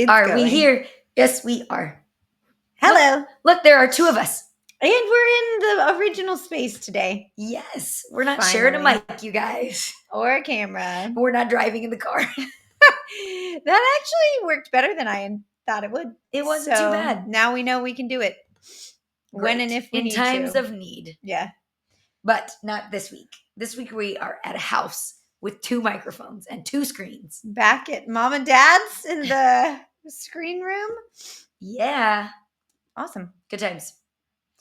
Are we here? Yes, we are. Hello. Look, there are two of us. And we're in the original space today. Yes, we're not sharing a mic, you guys. Or a camera. We're not driving in the car. That actually worked better than I thought it would. It wasn't too bad. Now we know we can do it. Great. When and if we need to. In times of need. Yeah. But not this week. This week we are at a house with 2 microphones and 2 screens. Back at Mom and Dad's in the screen room. Yeah. Awesome. Good times.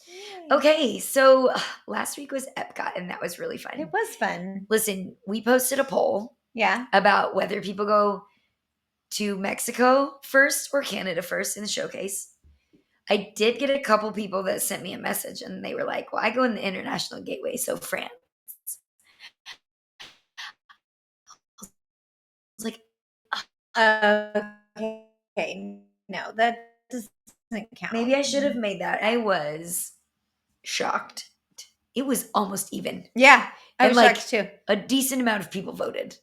Yay. Okay, so last week was Epcot, and that was really fun. It was fun. Listen, we posted a poll. Yeah. About whether people go to Mexico first or Canada first in the showcase. I did get a couple people that sent me a message, and they were like, well, I go in the international gateway, so France. I was like, okay. No, that doesn't count. Maybe I should have made that. I was shocked. It was almost even. Yeah, I was shocked too. A decent amount of people voted.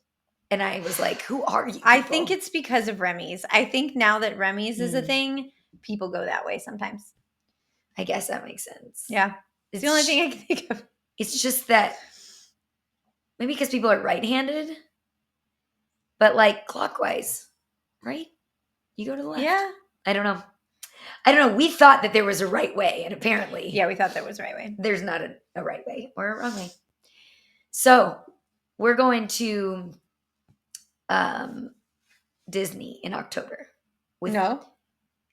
And I was like, who are you people? I think it's because of Remy's. I think now that Remy's is a thing, people go that way sometimes. I guess that makes sense. Yeah. It's the only thing I can think of. It's just that maybe because people are right-handed, but like clockwise, right? You go to the left. Yeah. I don't know. We thought that there was a right way, and apparently. Yeah, we thought there was a right way. There's not a right way or a wrong way. So we're going to Disney in October.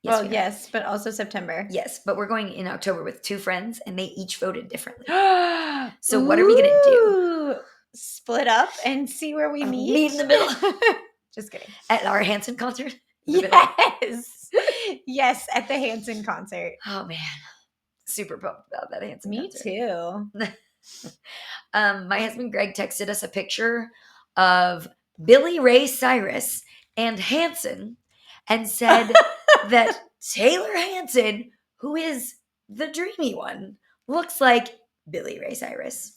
Yes, but also September. Yes, but we're going in October with 2 friends, and they each voted differently. So what are we going to do? Split up and see where we meet? Meet in the middle. Just kidding. At our Hanson concert? Yes. Yes, at the Hanson concert. Oh, man. Super pumped about that Hanson concert. Me too. My husband Greg texted us a picture of Billy Ray Cyrus and Hanson and said that Taylor Hanson, who is the dreamy one, looks like Billy Ray Cyrus.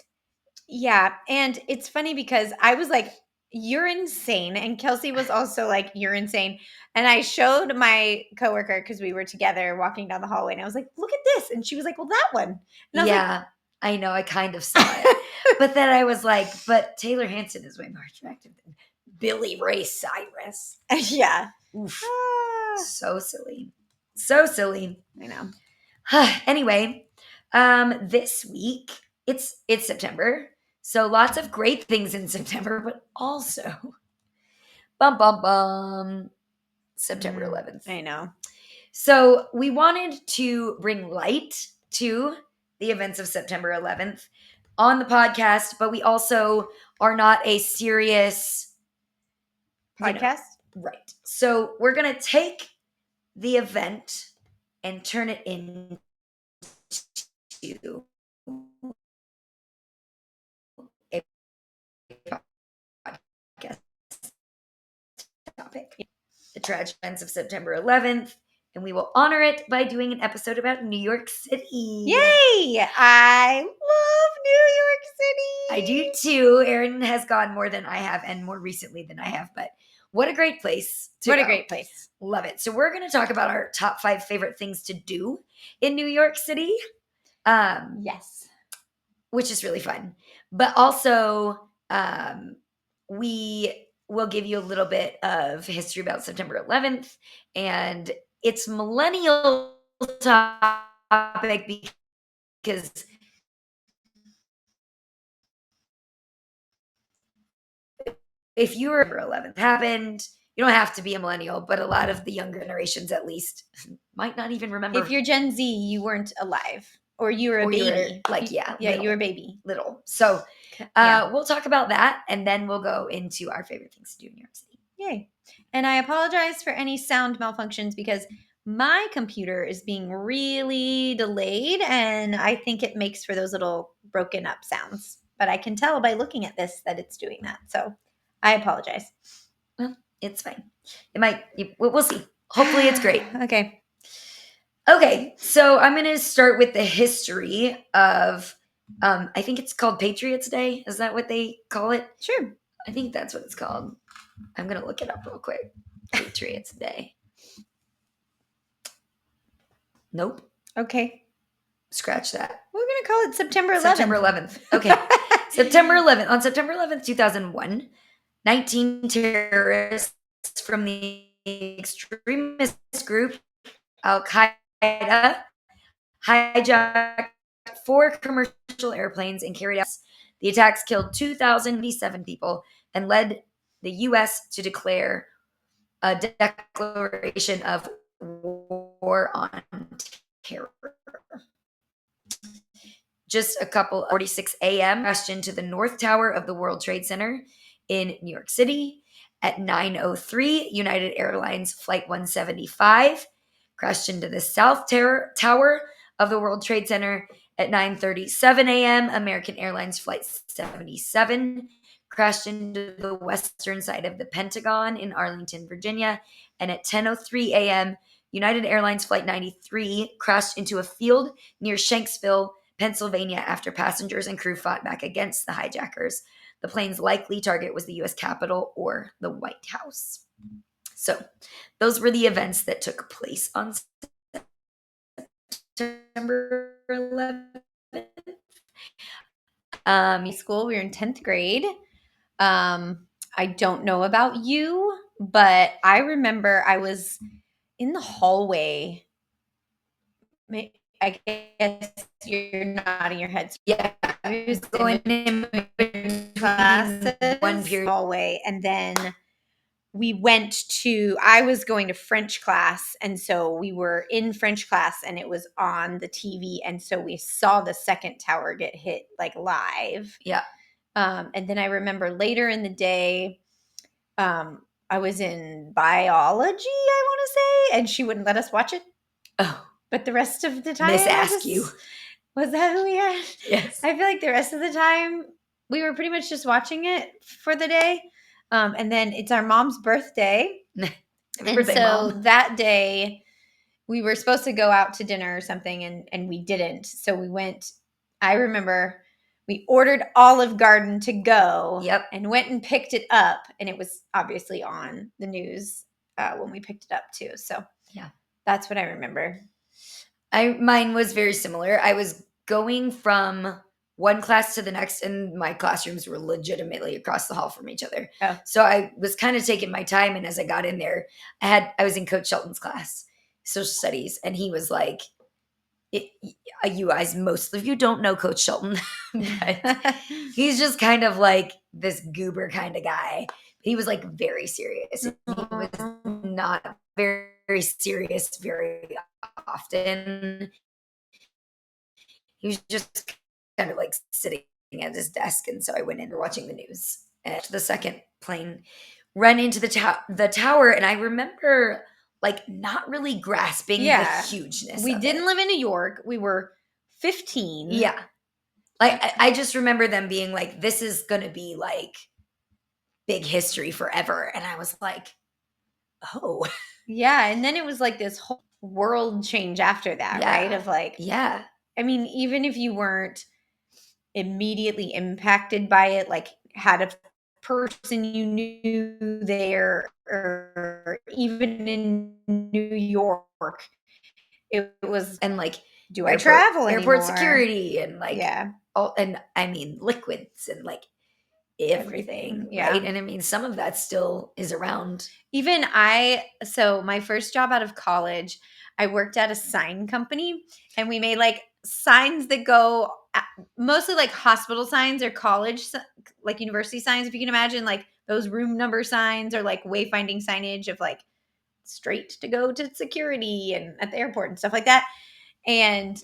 Yeah, and it's funny because I was like, you're insane. And Kelsey was also like, you're insane. And I showed my coworker because we were together walking down the hallway, and I was like, look at this. And she was like, well, that one. And I was like, I know. I kind of saw it. But then I was like, but Taylor Hanson is way more attractive than Billy Ray Cyrus. Yeah. Oof. So silly. So silly. I know. Anyway, this week, it's September. So lots of great things in September, but also September 11th. I know. So we wanted to bring light to the events of September 11th on the podcast, but we also are not a serious podcast. Right. So we're going to take the event and turn it into a podcast topic. The tragic events of September 11th. And we will honor it by doing an episode about New York City. Yay! I love New York City. I do too. Erin has gone more than I have and more recently than I have, but what a great place to go. What a great place. Love it. So we're going to talk about our top 5 favorite things to do in New York City. Yes. Which is really fun. But also, we will give you a little bit of history about September 11th and its millennial topic because if you were 11th happened, you don't have to be a millennial, but a lot of the younger generations at least might not even remember. If you're Gen Z, you weren't alive. Or you were a baby. You were a baby. Little. So we'll talk about that, and then we'll go into our favorite things to do in New York City. Yay. And I apologize for any sound malfunctions because my computer is being really delayed, and I think it makes for those little broken up sounds. But I can tell by looking at this that it's doing that. So I apologize. Well, it's fine. We'll see. Hopefully it's great. Okay, so I'm going to start with the history of, I think it's called Patriots Day. Is that what they call it? Sure. I think that's what it's called. I'm going to look it up real quick. Patriots Day. Nope. Okay. Scratch that. We're going to call it September 11th. September 11th. Okay. September 11th. On September 11th, 2001, 19 terrorists from the extremist group Al Qaeda hijacked 4 commercial airplanes and carried out. The attacks killed 2,077 people and led the U.S. to declare a declaration of war on terror. Just a couple 46 a.m. crashed into the North Tower of the World Trade Center in New York City. At 9:03, United Airlines Flight 175 crashed into the South Tower of the World Trade Center. At 9:37 a.m., American Airlines Flight 77 crashed into the western side of the Pentagon in Arlington, Virginia. And at 10:03 a.m., United Airlines Flight 93 crashed into a field near Shanksville, Pennsylvania, after passengers and crew fought back against the hijackers. The plane's likely target was the U.S. Capitol or the White House. So, those were the events that took place on September 11th. School, we were in 10th grade. I don't know about you, but I remember I was in the hallway. I guess you're nodding your head. Yeah, I was going in classes, one period. hallway, and then I was going to French class, and so we were in French class, and it was on the TV, and so we saw the second tower get hit like live. Yeah. And then I remember later in the day, I was in biology, I want to say, and she wouldn't let us watch it. Oh. But the rest of the time, Miss Askew. Was that who we had? Yes. I feel like the rest of the time we were pretty much just watching it for the day. And then it's our mom's birthday. Happy birthday, Mom. That day we were supposed to go out to dinner or something, and we didn't. So we went. I remember we ordered Olive Garden to go. Yep. And went and picked it up, and it was obviously on the news when we picked it up too. So yeah, that's what I remember. Mine was very similar. I was going from one class to the next, and my classrooms were legitimately across the hall from each other. Oh. So I was kind of taking my time, and as I got in there, I was in Coach Shelton's class, social studies, and he was like, you guys, most of you don't know Coach Shelton, but he's just kind of like this goober kind of guy. He was like very serious. He was not very serious very often. He was just kind of like sitting at his desk, and so I went in watching the news. And the second plane ran into the tower, and I remember like not really grasping the hugeness. We didn't live in New York. We were 15. Yeah. Like I just remember them being like, this is gonna be like big history forever. And I was like, oh. Yeah. And then it was like this whole world change after that, right? Of like, yeah. I mean, even if you weren't immediately impacted by it, like had a person you knew there, or even in New York, it was, and like, do I travel airport anymore? Security, and like, yeah, all, and I mean liquids and like everything, right? And I mean, some of that still is around. Even so my first job out of college, I worked at a sign company, and we made like signs that go mostly like hospital signs or college, like university signs, if you can imagine, like those room number signs, or like wayfinding signage of like straight to go to security and at the airport and stuff like that. And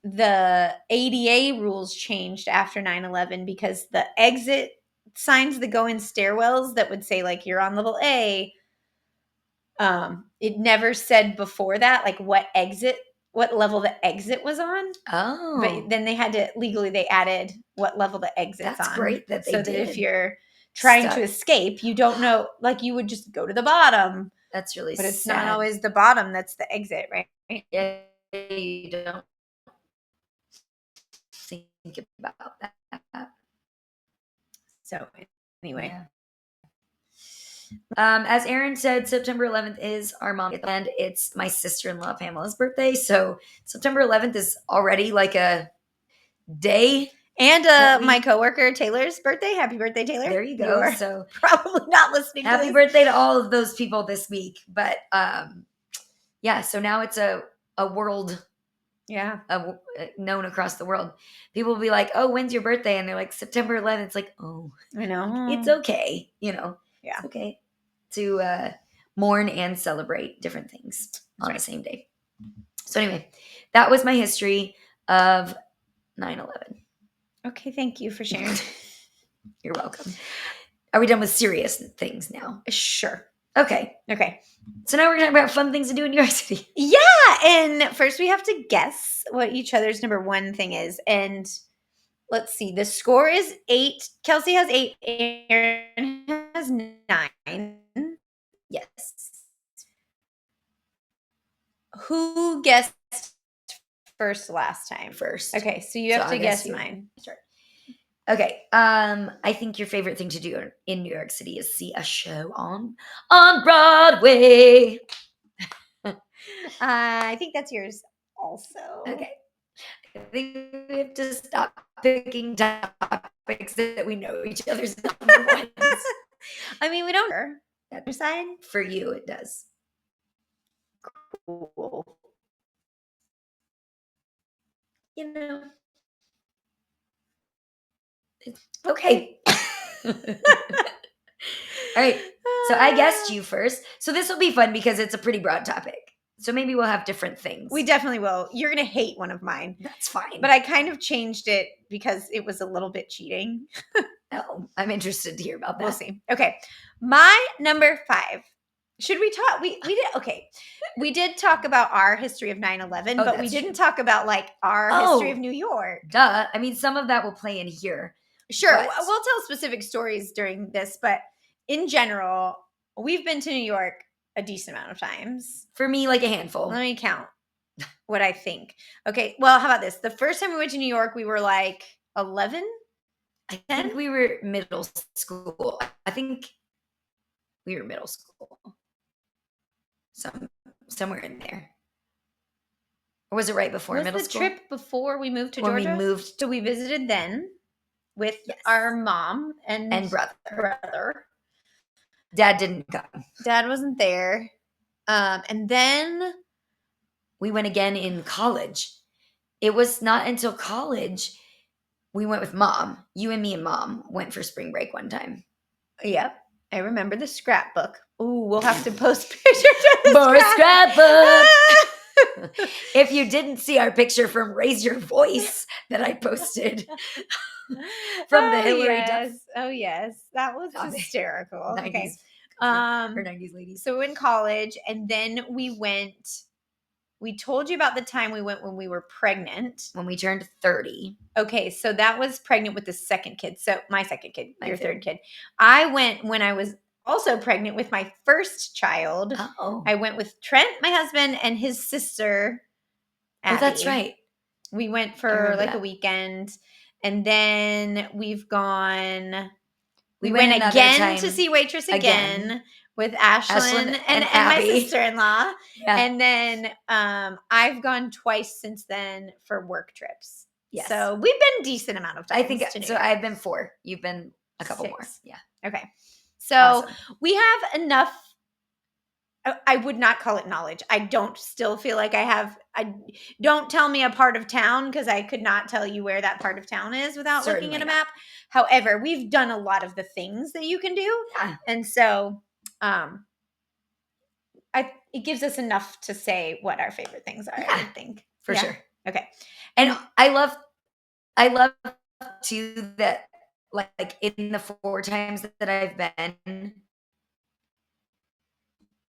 the ADA rules changed after 9/11 because the exit signs that go in stairwells that would say like you're on level A, it never said before that like what level the exit was on. Oh. But then they had to legally, they added what level the exit's That's on. great that they so did. That if you're trying to escape, you don't know, like you would just go to the bottom. That's really But it's sad. not always the bottom that's the exit, right? Yeah, you don't think about that. So anyway. As Aaron said, September 11th is our mom, and it's my sister-in-law Pamela's birthday. So September 11th is already like a day. And That we- my coworker Taylor's birthday. Happy birthday, Taylor. There you You go. are So probably not listening to happy this. birthday to all of those people this week. But yeah, so now it's a world Yeah. known across the world. People will be like, "Oh, when's your birthday?" And they're like, "September 11th." It's like, "Oh, I know. it's okay." You know, Yeah. it's okay to mourn and celebrate different things on the same day. So anyway, that was my history of 9/11. Okay, thank you for sharing. You're welcome. Are we done with serious things now? Sure. Okay. Okay. So now we're going to talk about fun things to do in New York City. Yeah, and first we have to guess what each other's number one thing is. And let's see, the score is 8. Kelsey has 8. Aaron has 9. Yes. Who guessed first last time? First. Okay, so you have So to I'll guess guess you. mine. Sure. Okay. I think your favorite thing to do in New York City is see a show on Broadway. I think that's yours also. Okay. I think we have to stop picking topics that we know each other's number ones. I mean, we don't. That's side. For you, it does. Cool. You know. Okay. All right. So I guessed you first. So this will be fun because it's a pretty broad topic. So maybe we'll have different things. We definitely will. You're going to hate one of mine. That's fine. But I kind of changed it because it was a little bit cheating. Oh, I'm interested to hear about that. We'll see. Okay. My number 5. Should we talk? We did. Okay. We did talk about our history of 9/11, but we didn't talk about like our history of New York. Duh. I mean, some of that will play in here. Sure. But We'll tell specific stories during this, but in general, we've been to New York a decent amount of times. For me, like a handful. Let me count what I think. Okay. Well, how about this? The first time we went to New York, we were like 11. I think we were middle school. I think we were middle school. Somewhere in there. Or was it right before middle school? Was the trip before we moved to Georgia? When we moved. So we visited then with our mom and brother. Dad didn't come. Dad wasn't there. And then we went again in college. It was not until college we went with mom. You and me and mom went for spring break one time. Yep. I remember the scrapbook. Ooh, we'll have to post pictures of the More scrapbook. If you didn't see our picture from Raise Your Voice that I posted from the Hillary Duff. Oh, yes. That was hysterical. 90s, okay. Her 90s ladies. So in college, and then we told you about the time we went when we were pregnant. When we turned 30. Okay, so that was pregnant with the second kid. So my second kid, your third kid. I went when I was also pregnant with my first child. Oh. I went with Trent, my husband, and his sister, Abby. Oh, that's right. We went for like a weekend. And then we've gone... We went again to see Waitress again with Ashlyn and my sister-in-law. Yeah. And then I've gone twice since then for work trips. Yes. So we've been a decent amount of times. I think so. I've been 4. You've been a couple 6 more. Yeah. Okay. So we have enough. I would not call it knowledge. I don't still feel like don't tell me a part of town because I could not tell you where that part of town is without looking at a map. However, we've done a lot of the things that you can do. Yeah. And so it gives us enough to say what our favorite things are, I would think. For sure. Okay. And I love too that like in the 4 times that I've been,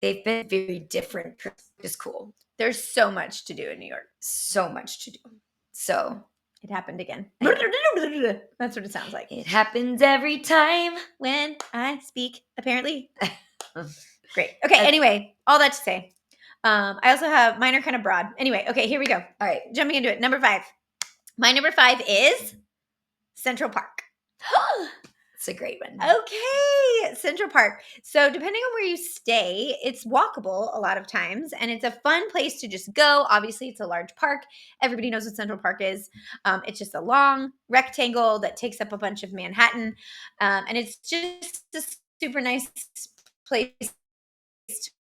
they've been very different. It's cool. There's so much to do in New York. So much to do. So it happened again. That's what it sounds like. It happens every time when I speak, apparently. Great. Okay, anyway, all that to say. I also have, mine are kind of broad. Anyway, okay, here we go. All right, jumping into it. Number 5. My number 5 is Central Park. It's a great one. Okay, Central Park. So, depending on where you stay, it's walkable a lot of times, and it's a fun place to just go. Obviously, it's a large park. Everybody knows what Central Park is. It's just a long rectangle that takes up a bunch of Manhattan, and it's just a super nice place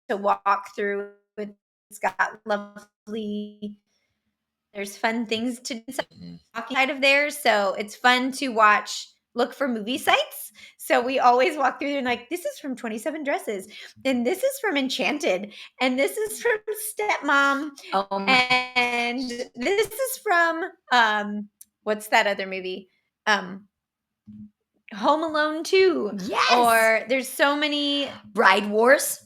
to walk through. It's got lovely. There's fun things to do walking out of there, so it's fun to watch. Look for movie sites. So we always walk through there and like, this is from 27 Dresses, and this is from Enchanted, and this is from Stepmom, and this is from what's that other movie? Home Alone 2. Yes. Or there's so many Bride Wars.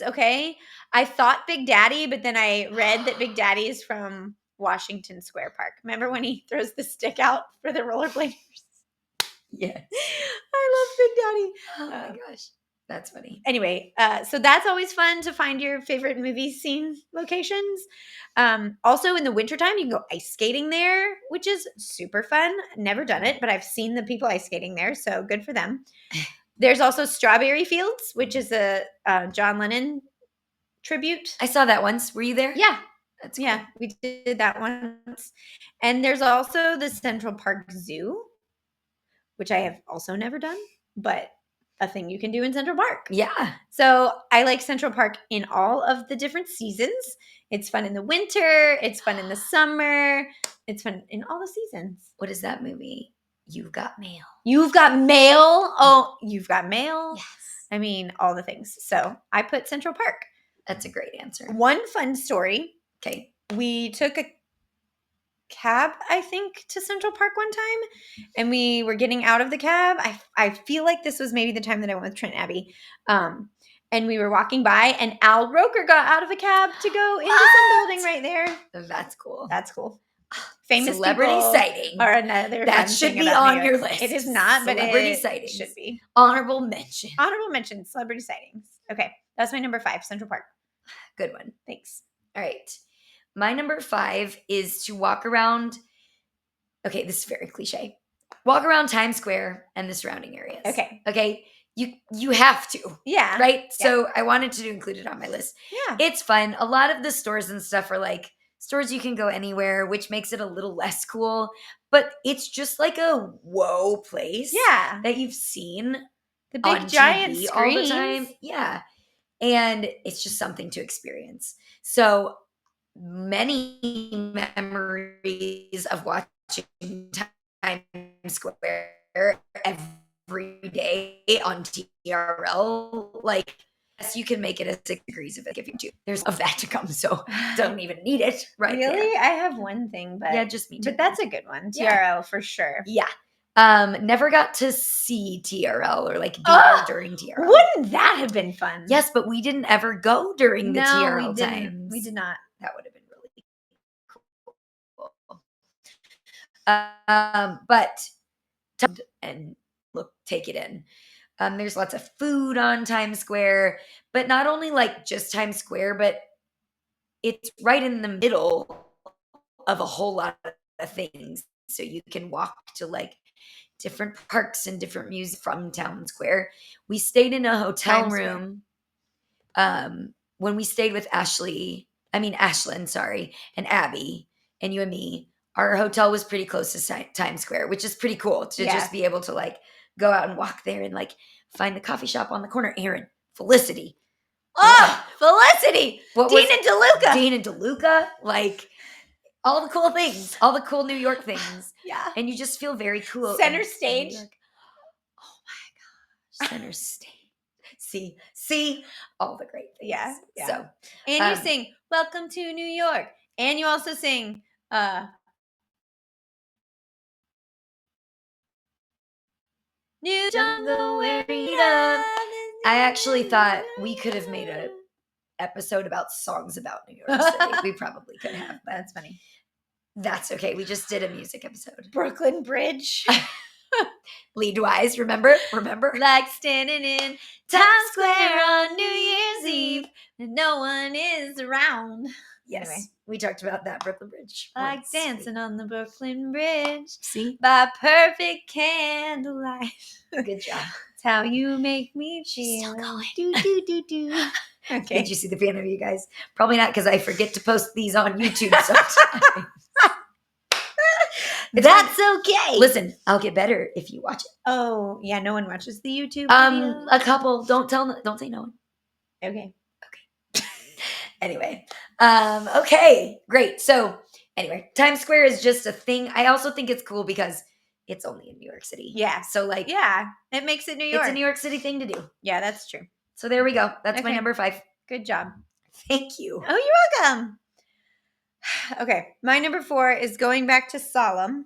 Okay. I thought Big Daddy, but then I read that Big Daddy is from Washington Square Park. Remember when he throws the stick out for the rollerbladers? Yes. I love Big Daddy. Oh my gosh. That's funny. Anyway, so that's always fun to find your favorite movie scene locations. Also in the wintertime, you can go ice skating there, which is super fun. Never done it, but I've seen the people ice skating there, so good for them. There's also Strawberry Fields, which is a John Lennon tribute. I saw that once. Were you there? Yeah. That's cool. Yeah, we did that once. And there's also the Central Park Zoo, which I have also never done, but a thing you can do in Central Park. Yeah. So I like Central Park in all of the different seasons. It's fun in the winter. It's fun in the summer. It's fun in all the seasons. What is that movie? You've Got Mail. You've Got Mail. Oh, You've Got Mail. Yes. I mean, all the things. So I put Central Park. That's a great answer. One fun story. Okay. We took a cab, I think, to Central Park one time, and we were getting out of the cab. I feel like this was maybe the time that I went with Trent and Abby. And we were walking by, and Al Roker got out of a cab to go into some building right there. That's cool. That's cool. Famous celebrity people sighting. are another That fun should thing be about on New your York. list. It is not, but Celebrity it sightings. should be. Honorable mention. Honorable mention, celebrity sightings. Okay, that's my number 5, Central Park. Good one. Thanks. All right. My number 5 is to walk around. Okay, this is very cliche. Walk around Times Square and the surrounding areas. Okay. You have to. Yeah. Right? Yeah. So I wanted to include it on my list. Yeah. It's fun. A lot of the stores and stuff are like stores you can go anywhere, which makes it a little less cool. But it's just like a whoa place. Yeah. That you've seen the big on giant TV screens. all the time. Yeah. And it's just something to experience. So many memories of watching Times Square every day on TRL. Like, yes, you can make it a 6 degrees of it if you do. There's of that to come, so don't even need it right Really? there. I have one thing, but Yeah, just me too. But that's a good one. TRL Yeah. for sure. Yeah. Never got to see TRL or like be there during TRL. Wouldn't that have been fun? Yes, but we didn't ever go during the TRL we didn't. times. We did not. That would have been really cool. But and look, take it in. There's lots of food on Times Square, but not only like just Times Square, but it's right in the middle of a whole lot of things. So you can walk to like different parks and different museums from Town Square. We stayed in a hotel room when we stayed with Ashlyn, and Abby, and you and me. Our hotel was pretty close to Times Square, which is pretty cool to just be able to like go out and walk there and like find the coffee shop on the corner. Aaron, Felicity. Oh, Felicity. Dean and DeLuca. Like all the cool things, all the cool New York things. Yeah. And you just feel very cool. Center Stage. Oh my gosh. Center Stage. See, all the great things. Yeah. So, and you sing "Welcome to New York," and you also sing "New Jungle Where I actually thought we could have made an episode about songs about New York City. We probably could have. But that's funny. That's okay. We just did a music episode. Brooklyn Bridge. Leadwise, remember? Like standing in Times Square on New Year's Eve and no one is around. Yes. Anyway. We talked about that Brooklyn Bridge. Like once. dancing on the Brooklyn Bridge See? by perfect candlelight. Good job. It's how you make me She's feel. still going. Do, do, do, do. Okay. Did you see the fan of you guys? Probably not, because I forget to post these on YouTube sometimes. That's okay. Listen, I'll get better if you watch it. Oh, yeah, no one watches the YouTube video. A couple. Don't say no one. Okay. Anyway, okay, great. So anyway, Times Square is just a thing. I also think it's cool because it's only in New York City. Yeah. So like, Yeah, it makes it New York. it's a New York City thing to do. Yeah, that's true. So there we go. That's my Okay. number 5. Good job. Thank you. Oh, you're welcome. Okay, my number 4 is going back to solemn.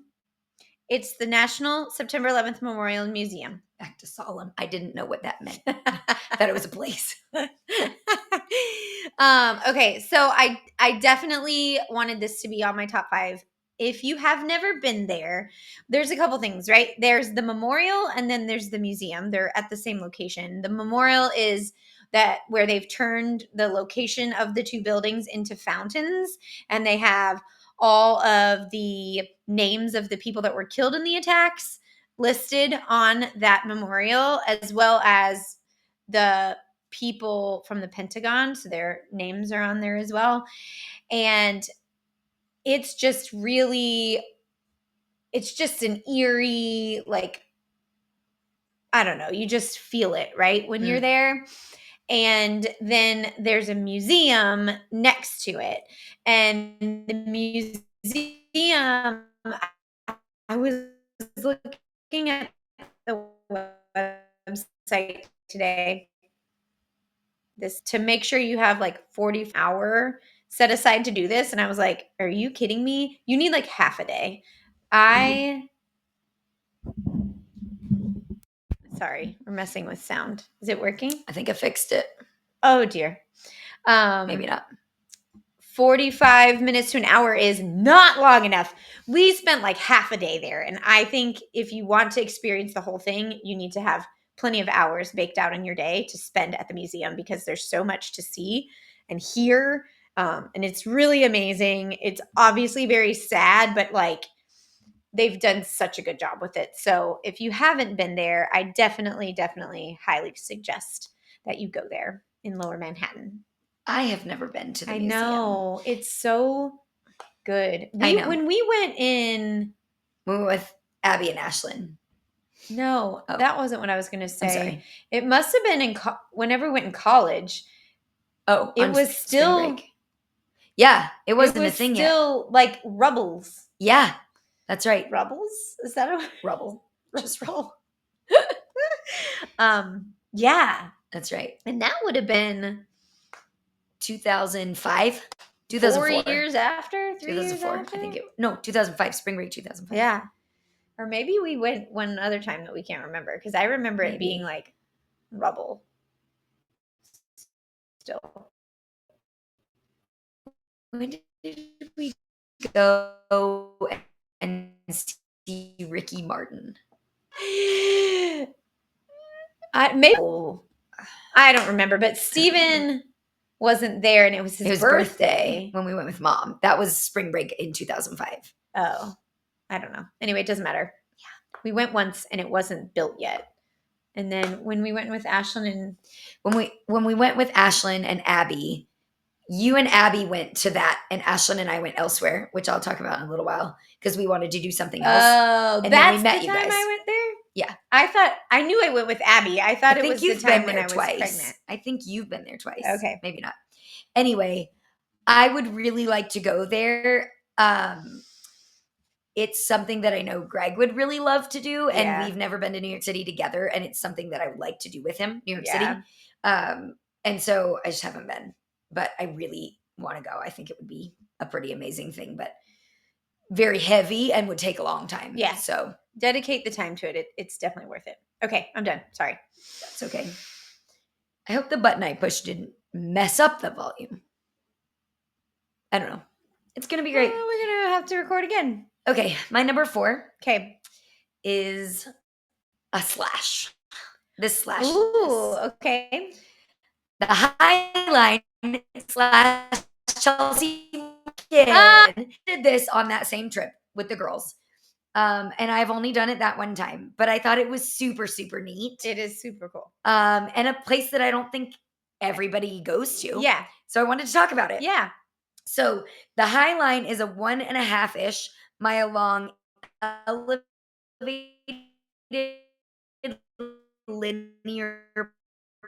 It's the National September 11th Memorial Museum. Back to solemn. I didn't know what that meant. That it was a place. Okay, so I definitely wanted this to be on my top 5. If you have never been there, there's a couple things, right? There's the memorial and then there's the museum. They're at the same location. The memorial is that where they've turned the location of the two buildings into fountains, and they have all of the names of the people that were killed in the attacks listed on that memorial, as well as the people from the Pentagon. So their names are on there as well. And it's just really, it's just an eerie, like, I don't know, you just feel it, right? When you're there. And then there's a museum next to it. And the museum, I was looking at the website today this to make sure you have like 40-hour set aside to do this. And I was like, are you kidding me? You need like half a day. Sorry, we're messing with sound. Is it working? I think I fixed it. Oh dear. Maybe not. 45 minutes to an hour is not long enough. We spent like half a day there. And I think if you want to experience the whole thing, you need to have plenty of hours baked out in your day to spend at the museum, because there's so much to see and hear. And it's really amazing. It's obviously very sad, but like they've done such a good job with it. So if you haven't been there, I definitely, definitely highly suggest that you go there in Lower Manhattan. I have never been to the museum. I know. It's so good. I know. When we went with Abby and Ashlyn. No, that wasn't what I was going to say. I'm sorry. It must have been whenever we went in college. Oh, it was still. Yeah, it wasn't a thing yet. Still like Rubbles. Yeah, that's right. Rubbles? Is that a rubble? Just rubble. Yeah, that's right. And that would have been 2005. 2004. 4 years after? 3 years 2004. after? I think 2005. Spring break 2005. Yeah. Or maybe we went one other time that we can't remember, because I remember it being like rubble. Still. When did we go and see Ricky Martin? I don't remember, but Steven wasn't there, and it was his birthday when we went with Mom. That was spring break in 2005. Oh, I don't know. Anyway, it doesn't matter. Yeah, we went once, and it wasn't built yet. And then when we went with Ashlyn and when we went with Ashlyn and Abby, you and Abby went to that, and Ashlyn and I went elsewhere, which I'll talk about in a little while, because we wanted to do something else. Oh, and that's then we met the you time guys. I went there? Yeah. I knew I went with Abby. I thought it was the time when I was pregnant. I think you've been there twice. Okay. Maybe not. Anyway, I would really like to go there. It's something that I know Greg would really love to do, and we've never been to New York City together, and it's something that I would like to do with him, New York City. And so I just haven't been, but I really want to go. I think it would be a pretty amazing thing, but very heavy and would take a long time. Yeah. So dedicate the time to it. It's definitely worth it. Okay, I'm done. Sorry. That's okay. I hope the button I pushed didn't mess up the volume. I don't know. It's going to be great. We're going to have to record again. Okay, my number 4 is a slash. This slash. Ooh, okay. The High Line / Chelsea pumpkin. Did this on that same trip with the girls. And I've only done it that one time, but I thought it was super, super neat. It is super cool. And a place that I don't think everybody goes to. Yeah. So I wanted to talk about it. Yeah. So the High Line is a 1.5-ish mile long elevated linear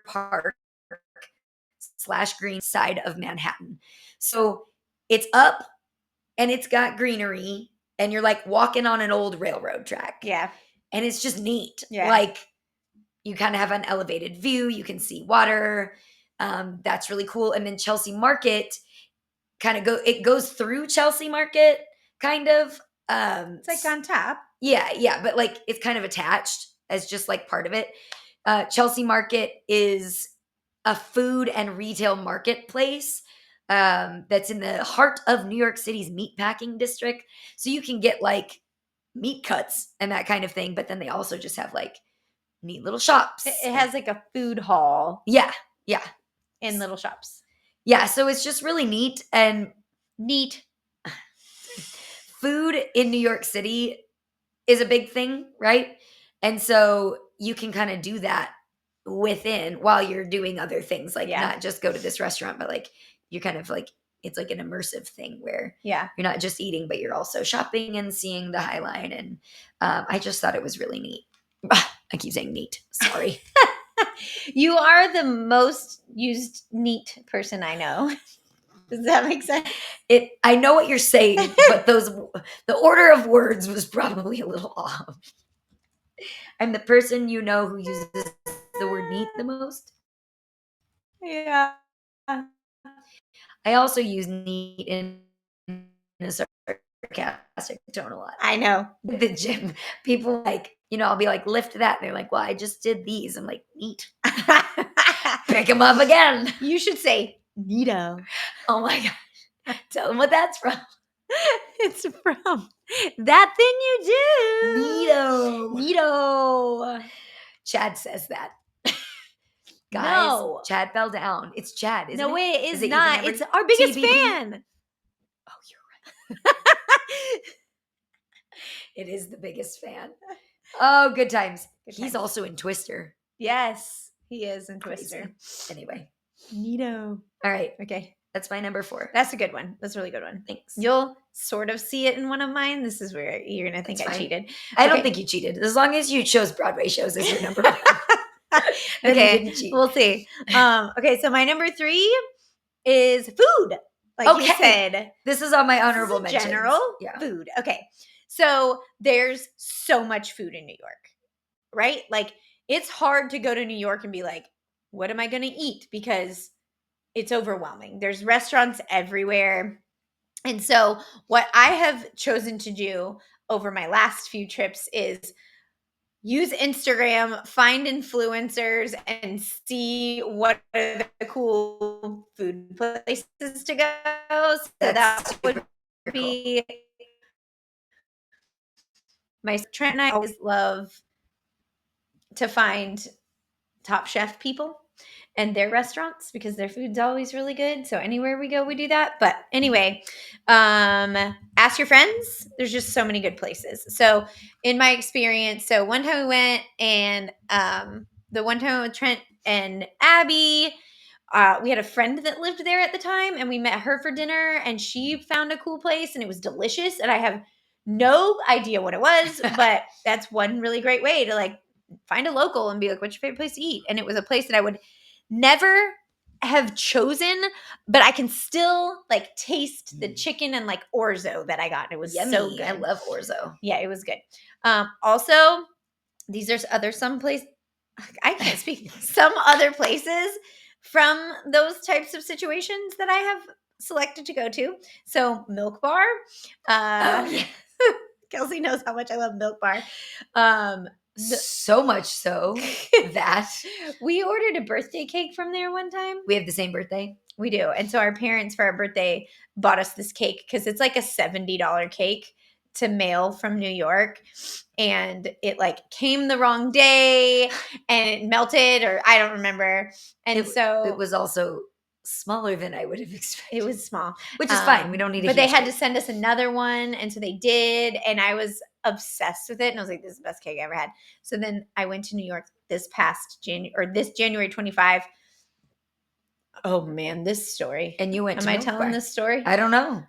park / green side of Manhattan. So it's up and it's got greenery and you're like walking on an old railroad track. Yeah. And it's just neat. Yeah. Like you kind of have an elevated view, you can see water. That's really cool. And then Chelsea Market it goes through Chelsea Market, kind of. It's like on top. Yeah, but like it's kind of attached as just like part of it. Chelsea Market is a food and retail marketplace that's in the heart of New York City's meatpacking district. So you can get like meat cuts and that kind of thing, but then they also just have like neat little shops. It has like a food hall. Yeah. In little shops. Yeah, so it's just really neat and neat. Food in New York City is a big thing, right? And so you can kind of do that within while you're doing other things, like not just go to this restaurant, but like you're kind of like it's like an immersive thing where you're not just eating, but you're also shopping and seeing the High Line. And I just thought it was really neat. I keep saying neat. Sorry. You are the most used neat person I know. Does that make sense? I know what you're saying, but the order of words was probably a little off. I'm the person you know who uses the word neat the most. Yeah. I also use neat in a sarcastic tone a lot. I know. At the gym, people like, I'll be like, lift that. And they're like, well, I just did these. I'm like, neat. Pick them up again. You should say neato. Oh my gosh. Tell them what that's from. It's from that thing you do. Neato. Chad says that. Guys, no. Chad fell down. It's Chad, isn't it? No way, it is it not. It's our biggest TBP? fan. Oh, you're right. It is the biggest fan. Oh, good times. He's also in Twister. Yes, he is in Twister. Anyway. Neato. All right. Okay. That's my number 4. That's a good one. That's a really good one. Thanks. You'll sort of see it in one of mine. This is where you're going to think I cheated. I don't think you cheated. As long as you chose Broadway shows as your number 1. Okay. We'll see. Okay. So my number 3 is food. Like you said. This is on my honorable mentions. General food. Okay. So there's so much food in New York, right? Like it's hard to go to New York and be like, what am I going to eat? Because it's overwhelming. There's restaurants everywhere. And so what I have chosen to do over my last few trips is use Instagram, find influencers, and see what are the cool food places to go. So that would be my Trent and I always love to find Top Chef people and their restaurants because their food's always really good. So anywhere we go, we do that. But anyway, ask your friends. There's just so many good places. So in my experience, so one time we went and the one time with Trent and Abby, we had a friend that lived there at the time and we met her for dinner and she found a cool place and it was delicious. And I have no idea what it was, but that's one really great way to like find a local and be like, what's your favorite place to eat? And it was a place that I would never have chosen, but I can still like taste the chicken and like orzo that I got. It was yummy. So good. I love orzo. Yeah, it was good. Also, these are some place. I can't speak. Some other places from those types of situations that I have selected to go to. So Milk Bar. Kelsey knows how much I love Milk Bar. So much so that we ordered a birthday cake from there one time. We have the same birthday. We do. And so our parents for our birthday bought us this cake because it's like a $70 cake to mail from New York. And it like came the wrong day and it melted or I don't remember. And so it was also smaller than I would have expected. It was small. Which is fine. We don't need a But they huge had to cake. send us another one, and so they did, and I was obsessed with it, and I was like, this is the best cake I ever had. So then I went to New York this January 25. Oh man, this story. And you went Am to I Milk telling Bar. this story? I don't know.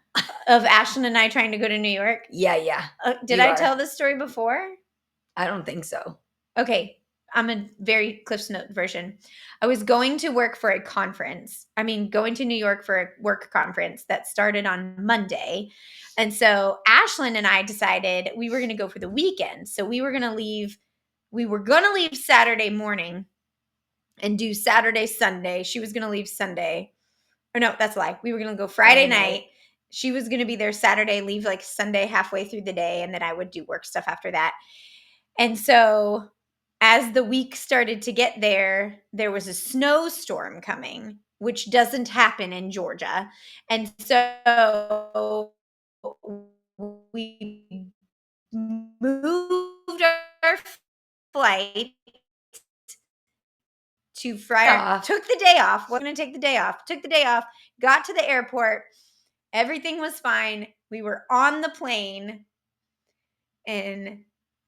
Of Ashlyn and I trying to go to New York? Yeah. Did You I are. tell this story before? I don't think so. Okay, I'm a very Cliff's Note version. I was going to work for a conference. Going to New York for a work conference that started on Monday. And so Ashlyn and I decided we were going to go for the weekend. So we were going to leave Saturday morning and do Saturday, Sunday. She was going to leave Sunday. Or no, that's a lie. We were going to go Friday night. She was going to be there Saturday, leave like Sunday halfway through the day, and then I would do work stuff after that. And so as the week started to get there, there was a snowstorm coming, which doesn't happen in Georgia. And so we moved our flight to Friday. Took the day off. Wasn't going to take the day off. Took the day off. Got to the airport. Everything was fine. We were on the plane and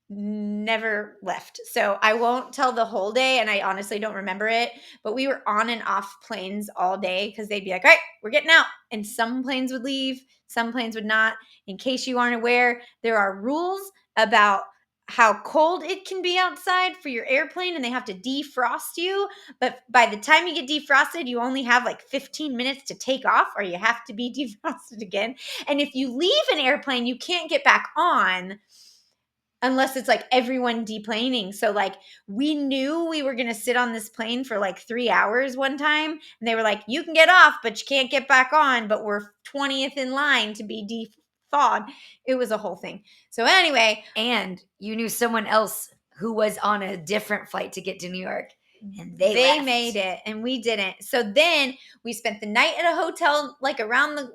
never left. So I won't tell the whole day, and I honestly don't remember it, but we were on and off planes all day because they'd be like, all right, we're getting out. And some planes would leave, some planes would not. In case you aren't aware, there are rules about how cold it can be outside for your airplane, and they have to defrost you. But by the time you get defrosted, you only have like 15 minutes to take off, or you have to be defrosted again. And if you leave an airplane, you can't get back on unless it's like everyone deplaning. So like we knew we were going to sit on this plane for like 3 hours one time, and they were like, you can get off, but you can't get back on, but we're 20th in line to be thawed. It was a whole thing. So anyway, and you knew someone else who was on a different flight to get to New York, and they made it and we didn't. So then we spent the night at a hotel like around the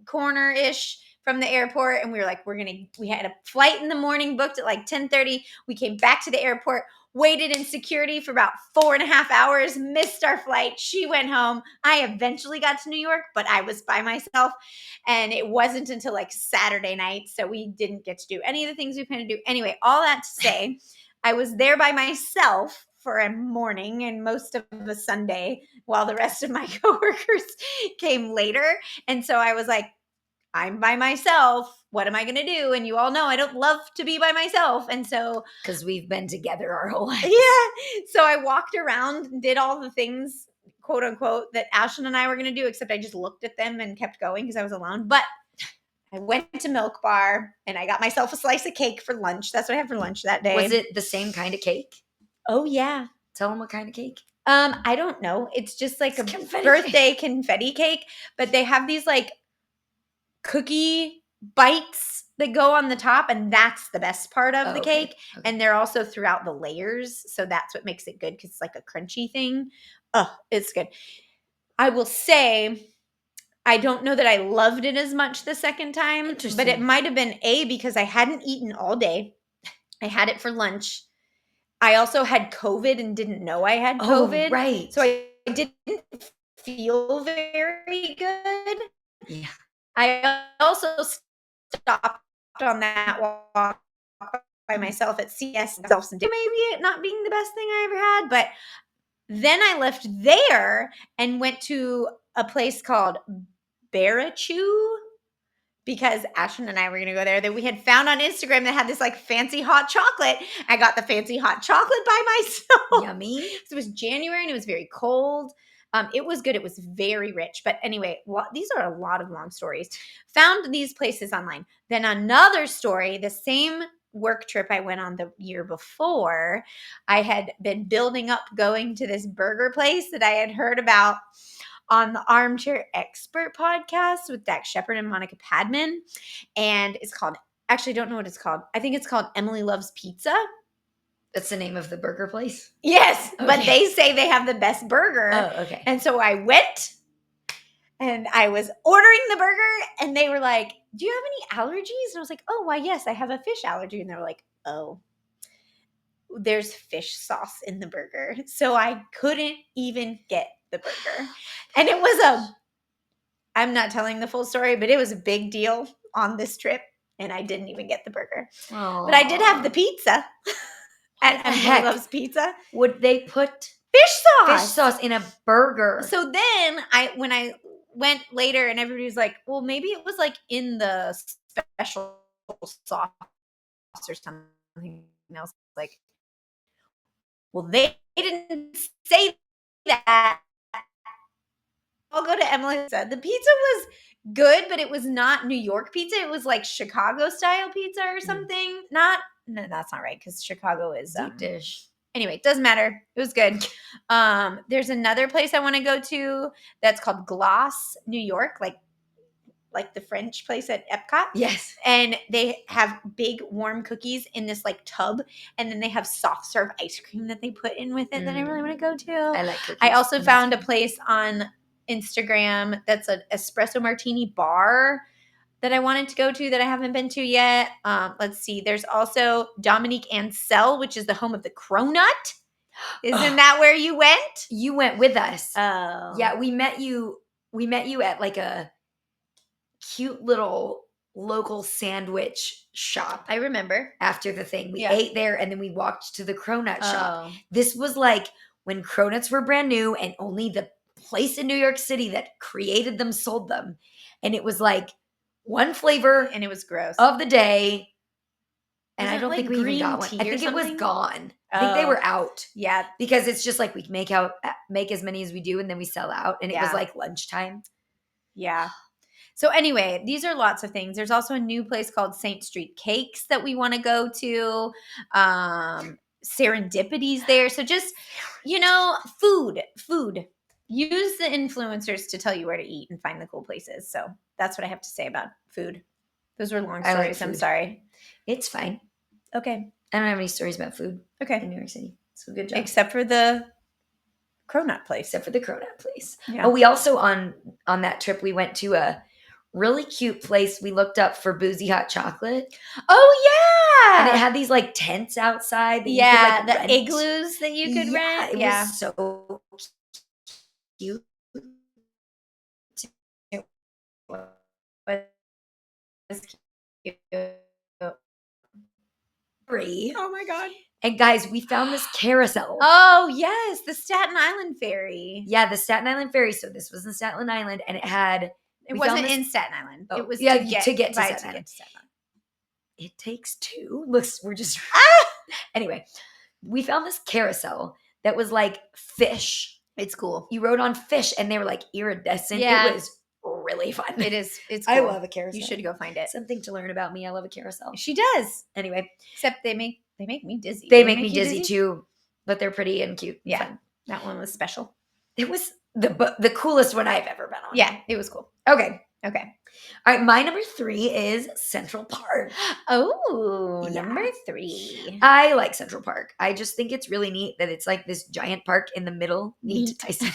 corner-ish from the airport, and we were like, we had a flight in the morning booked at like 10:30. We came back to the airport, waited in security for about 4.5 hours, missed our flight. She went home. I eventually got to New York, but I was by myself, and it wasn't until like Saturday night, so we didn't get to do any of the things we planned to do. Anyway, all that to say, I was there by myself for a morning and most of a Sunday while the rest of my coworkers came later. And so I was like, I'm by myself. What am I going to do? And you all know I don't love to be by myself. And so, because we've been together our whole lives. yeah. So I walked around and did all the things, quote unquote, that Ashlyn and I were going to do, except I just looked at them and kept going because I was alone. But I went to Milk Bar and I got myself a slice of cake for lunch. That's what I had for lunch that day. Was it the same kind of cake? Oh, yeah. Tell them what kind of cake. I don't know. It's just like It's a confetti birthday confetti cake, but they have these like cookie bites that go on the top, and that's the best part of the cake. Okay. And they're also throughout the layers, so that's what makes it good because it's like a crunchy thing. Oh, it's good. I will say I don't know that I loved it as much the second time, but Interesting. it might have been because I hadn't eaten all day. I had it for lunch. I also had COVID and didn't know I had COVID. Oh, right. So I didn't feel very good. Yeah. I also stopped on that walk by myself at CS and maybe it not being the best thing I ever had. But then I left there and went to a place called Barachu because Ashlyn and I were going to go there that we had found on Instagram that had this like fancy hot chocolate. I got the fancy hot chocolate by myself. Yummy. So it was January and it was very cold. It was good. It was very rich. But anyway, these are a lot of long stories. Found these places online. Then another story, the same work trip I went on the year before, I had been building up going to this burger place that I had heard about on the Armchair Expert podcast with Dax Shepard and Monica Padman. And it's called, actually, I don't know what it's called. I think it's called Emily Loves Pizza. That's the name of the burger place? Yes, Okay. but they say they have the best burger. Oh, okay. And so I went and I was ordering the burger and they were like, do you have any allergies? And I was like, oh, why, yes, I have a fish allergy. And they were like, oh, there's fish sauce in the burger. So I couldn't even get the burger. And I'm not telling the full story, but it was a big deal on this trip, and I didn't even get the burger. But I did have the pizza. Why And the Emily heck loves pizza. would they put Fish fish sauce. sauce in a burger? So then when I went later and everybody was like, well, maybe it was like in the special sauce or something. And I was like, well, they didn't say that. I'll go to Emily and said the pizza was good, but it was not New York pizza. It was like Chicago style pizza or something. No, that's not right because Chicago is Deep dish. Anyway, it doesn't matter. It was good. There's another place I want to go to that's called Gloss, New York, like the French place at Epcot. Yes. And they have big warm cookies in this like tub, and then they have soft serve ice cream that they put in with it that I really want to go to. I like cookies. I also found a place on Instagram that's an espresso martini bar that I wanted to go to that I haven't been to yet. Let's see. There's also Dominique Ansel, which is the home of the Cronut. Isn't that where you went? You went with us. Oh. Yeah, we met you at like a cute little local sandwich shop. I remember. After the thing. We ate there and then we walked to the Cronut shop. Oh. This was like when Cronuts were brand new and only the place in New York City that created them sold them. And it was like one flavor And it was gross. of the day. And Wasn't I don't it think like we even green got one. tea I or think it was something? gone. I think they Oh. were out. Yeah. Because it's just like we make as many as we do and then we sell out. And it was like lunchtime. Yeah. So anyway, these are lots of things. There's also a new place called St. Street Cakes that we want to go to. Serendipity's there. So just, food. Use the influencers to tell you where to eat and find the cool places. So that's what I have to say about food. Those were long I like stories. I'm food. sorry. It's fine. Okay. I don't have any stories about food in Okay. New York City. So good job. Except for the Cronut place. Except for the Cronut place. Yeah. Oh, we also on that trip we went to a really cute place. We looked up for boozy hot chocolate. Oh yeah. And it had these like tents outside that Yeah, you could like the rent. igloos that you could rent. It was so cute. It was cute. Oh my god. And guys, we found this carousel. Oh yes, the Staten Island ferry. Yeah, the Staten Island ferry. So this was in Staten Island, and it had. It wasn't in Staten Island. Oh, it was yeah, to get to Staten Island. It takes two. Looks, we're just anyway. We found this carousel that was like fish. It's cool. You rode on fish, and they were like iridescent. Yeah. It was really fun. It is. It's cool. I love a carousel. You should go find it. Something to learn about me. I love a carousel. She does. Anyway, except they make me dizzy. They make me dizzy too, but they're pretty and cute. And fun. That one was special. It was the coolest one I've ever been on. Yeah, it was cool. Okay. All right, my number 3 is Central Park. Oh, Yeah. number 3. I like Central Park. I just think it's really neat that it's like this giant park in the middle. Neat. I said.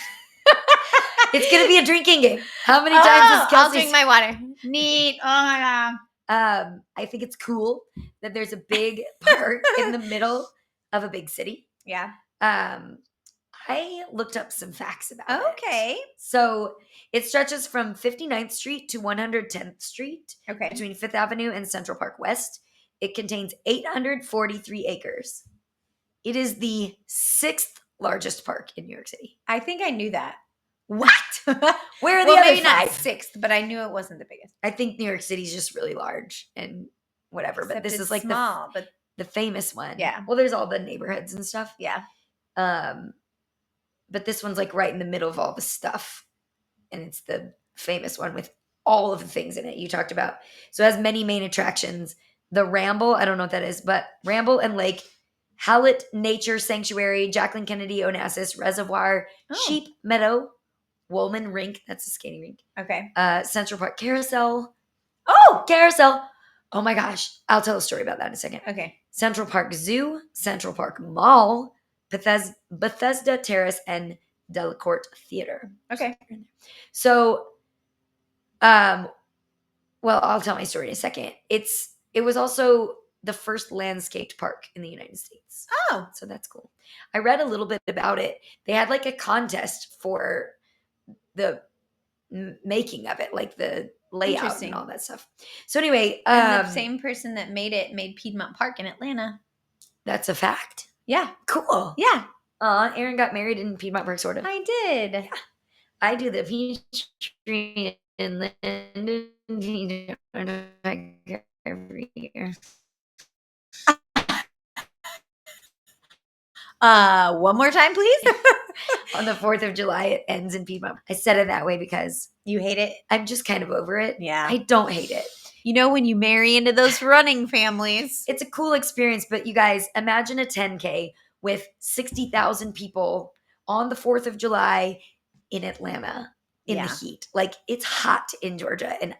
It's gonna be a drinking game. How many times has Kelsey? I'll drink my water. Neat. Oh my god. I think it's cool that there's a big park in the middle of a big city. Yeah. I looked up some facts about it. Okay. So it stretches from 59th Street to 110th Street. Okay. Between 5th Avenue and Central Park West. It contains 843 acres. It is the 6th largest park in New York City. I think I knew that. What? Where are the well, other maybe 5? not 6th, but I knew it wasn't the biggest. I think New York City is just really large and whatever. Except but this it's is like small, but the famous one. Yeah. Well, there's all the neighborhoods and stuff. Yeah. But this one's like right in the middle of all the stuff. And it's the famous one with all of the things in it you talked about. So it has many main attractions. The Ramble, I don't know what that is, but Ramble and Lake, Howlett Nature Sanctuary, Jacqueline Kennedy Onassis Reservoir, Sheep Meadow, Woolman Rink, that's a skating rink. Okay. Central Park Carousel. Oh! Carousel. Oh my gosh. I'll tell a story about that in a second. Okay. Central Park Zoo, Central Park Mall, Bethesda Terrace, and Delacorte Theater. Okay. So, well, I'll tell my story in a second. It was also the first landscaped park in the United States. Oh, So that's cool. I read a little bit about it. They had like a contest for the making of it, like the layout Interesting. and all that stuff. So anyway, and the same person that made it made Piedmont Park in Atlanta. that's a fact. Yeah. Cool. Yeah. Aaron got married in Piedmont Park, sort of. I did. Yeah. I do the peach tree in Linden every year. One more time, please. On the 4th of July, it ends in Piedmont. I said it that way because You hate it? I'm just kind of over it. Yeah. I don't hate it. You know, when you marry into those running families. It's a cool experience, but you guys, imagine a 10K with 60,000 people on the 4th of July in Atlanta in the heat. Like, it's hot in Georgia and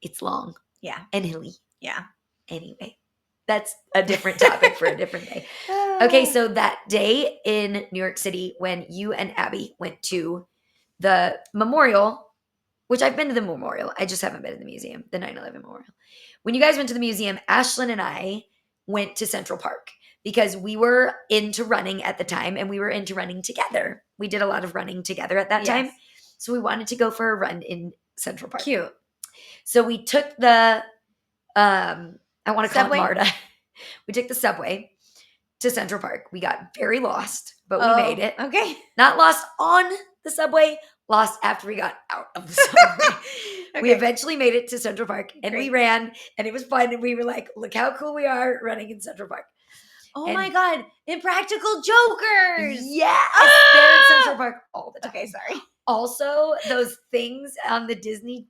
it's long. Yeah. And hilly. Yeah. Anyway, that's a different topic for a different day. Okay, so that day in New York City when you and Abby went to the memorial, which I've been to the memorial, I just haven't been to the museum, the 9/11 memorial. When you guys went to the museum, Ashlyn and I went to Central Park because we were into running at the time and we were into running together. We did a lot of running together at that time. So we wanted to go for a run in Central Park. Cute. So we took the, I want to call Subway? it MARTA. We took the subway to Central Park. We got very lost, but we made it. Okay. Not lost on the subway, lost after we got out of the subway. We eventually made it to Central Park and we ran and it was fun. And we were like, look how cool we are running in Central Park. Oh my God. Impractical Jokers. Yes. They're in Central Park all the time. Okay, sorry. Also, those things on the Disney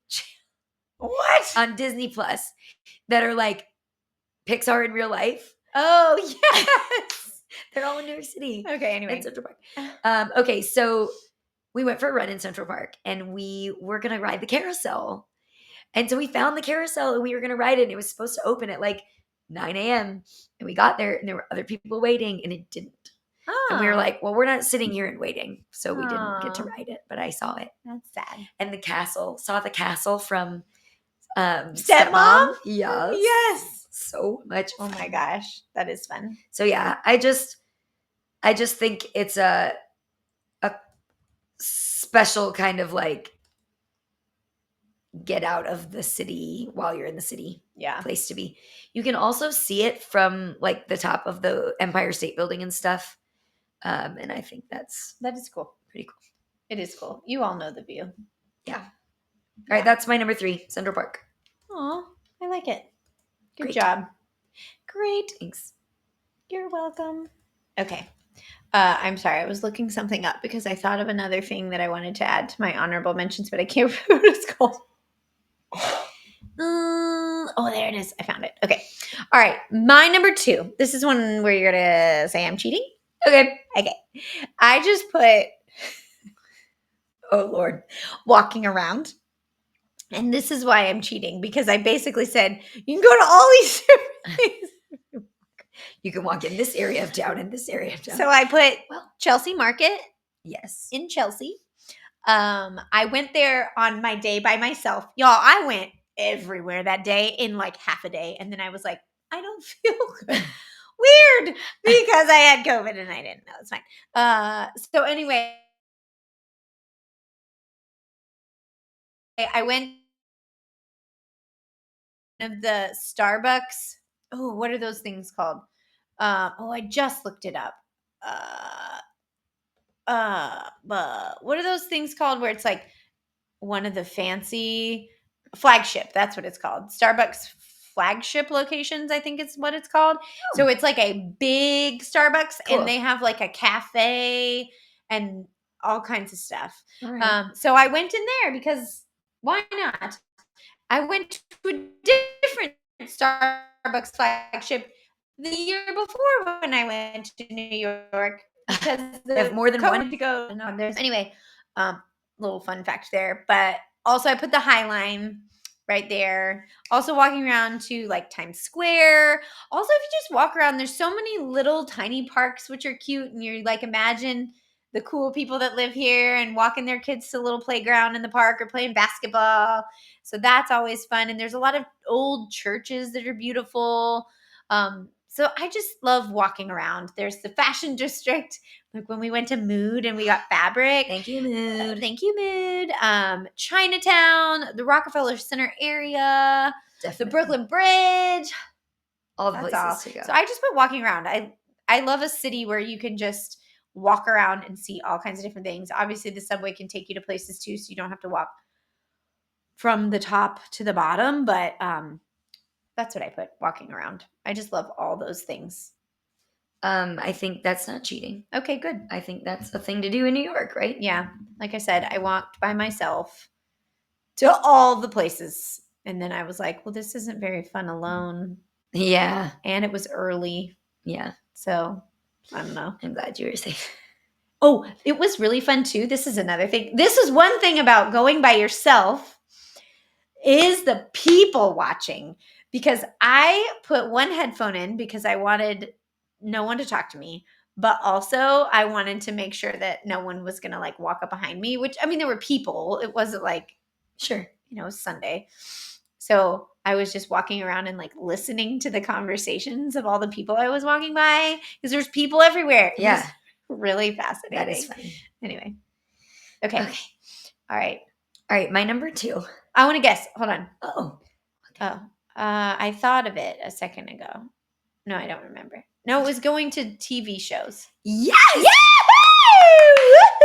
What? on Disney Plus that are like Pixar in real life. Oh, yes. They're all in New York City. Okay, anyway. In Central Park. Okay, so we went for a run in Central Park and we were going to ride the carousel. And so we found the carousel and we were going to ride it. And it was supposed to open at like 9 a.m. And we got there and there were other people waiting and it didn't. Oh. And we were like, well, we're not sitting here and waiting. So we didn't get to ride it, but I saw it. That's sad. And saw the castle from Stepmom? Yes. Yes. So much fun. Oh my gosh. That is fun. So yeah, I just think it's a special kind of like get out of the city while you're in the city place to be. You can also see it from like the top of the Empire State Building and stuff. And I think that is cool. Pretty cool. It is cool. You all know the view. Yeah. All right. That's my number 3, Central Park. Oh, I like it. Good Great job. Great. Thanks. You're welcome. Okay. I'm sorry. I was looking something up because I thought of another thing that I wanted to add to my honorable mentions, but I can't remember what it's called. Oh, there it is. I found it. Okay. All right. My number 2. This is one where you're going to say I'm cheating. Okay. I just put, oh Lord, walking around. And this is why I'm cheating, because I basically said, you can go to all these different things. You can walk in this area of town and this area of town. So I put Chelsea Market. Yes. In Chelsea. I went there on my day by myself. Y'all, I went everywhere that day in like half a day. And then I was like, I don't feel good. Weird, because I had COVID and I didn't know. It's fine. So anyway, I went of the Starbucks. Oh, what are those things called? I just looked it up. What are those things called where it's like one of the fancy flagship? That's what it's called. Starbucks flagship locations, I think is what it's called. Oh. So it's like a big Starbucks and they have like a cafe and all kinds of stuff. Right. So I went in there because why not? I went to a different Starbucks flagship the year before when I went to New York because they have more than one to go. Anyway, little fun fact there. But also I put the High Line right there. Also walking around to like Times Square. Also, if you just walk around, there's so many little tiny parks which are cute, and you're like, imagine the cool people that live here and walking their kids to a little playground in the park or playing basketball. So that's always fun. And there's a lot of old churches that are beautiful. So I just love walking around. There's the fashion district, like when we went to Mood and we got fabric. Thank you, Mood. Thank you, Mood. Chinatown, the Rockefeller Center area, Definitely. the Brooklyn Bridge. All the That's places all. to go. So I just put walking around. I love a city where you can just walk around and see all kinds of different things. Obviously, the subway can take you to places too, so you don't have to walk from the top to the bottom. But that's what I put, walking around. I just love all those things. I think that's not cheating. Okay, good. I think that's a thing to do in New York, right? Yeah. Like I said, I walked by myself to all the places. And then I was like, well, this isn't very fun alone. Yeah. And it was early. Yeah. So I don't know. I'm glad you were safe. Oh, it was really fun too. This is another thing. This is one thing about going by yourself is the people watching. Because I put one headphone in because I wanted no one to talk to me. But also I wanted to make sure that no one was going to like walk up behind me, which I mean, there were people. It wasn't like, Sure. you know, it was Sunday. So I was just walking around and like listening to the conversations of all the people I was walking by because there's people everywhere. It Yeah. was really fascinating. That is funny. Anyway. Okay. All right. All right. My number 2. I want to guess. Hold on. Oh. I thought of it a second ago. No, I don't remember. No, it was going to TV shows. Yes! Yahoo!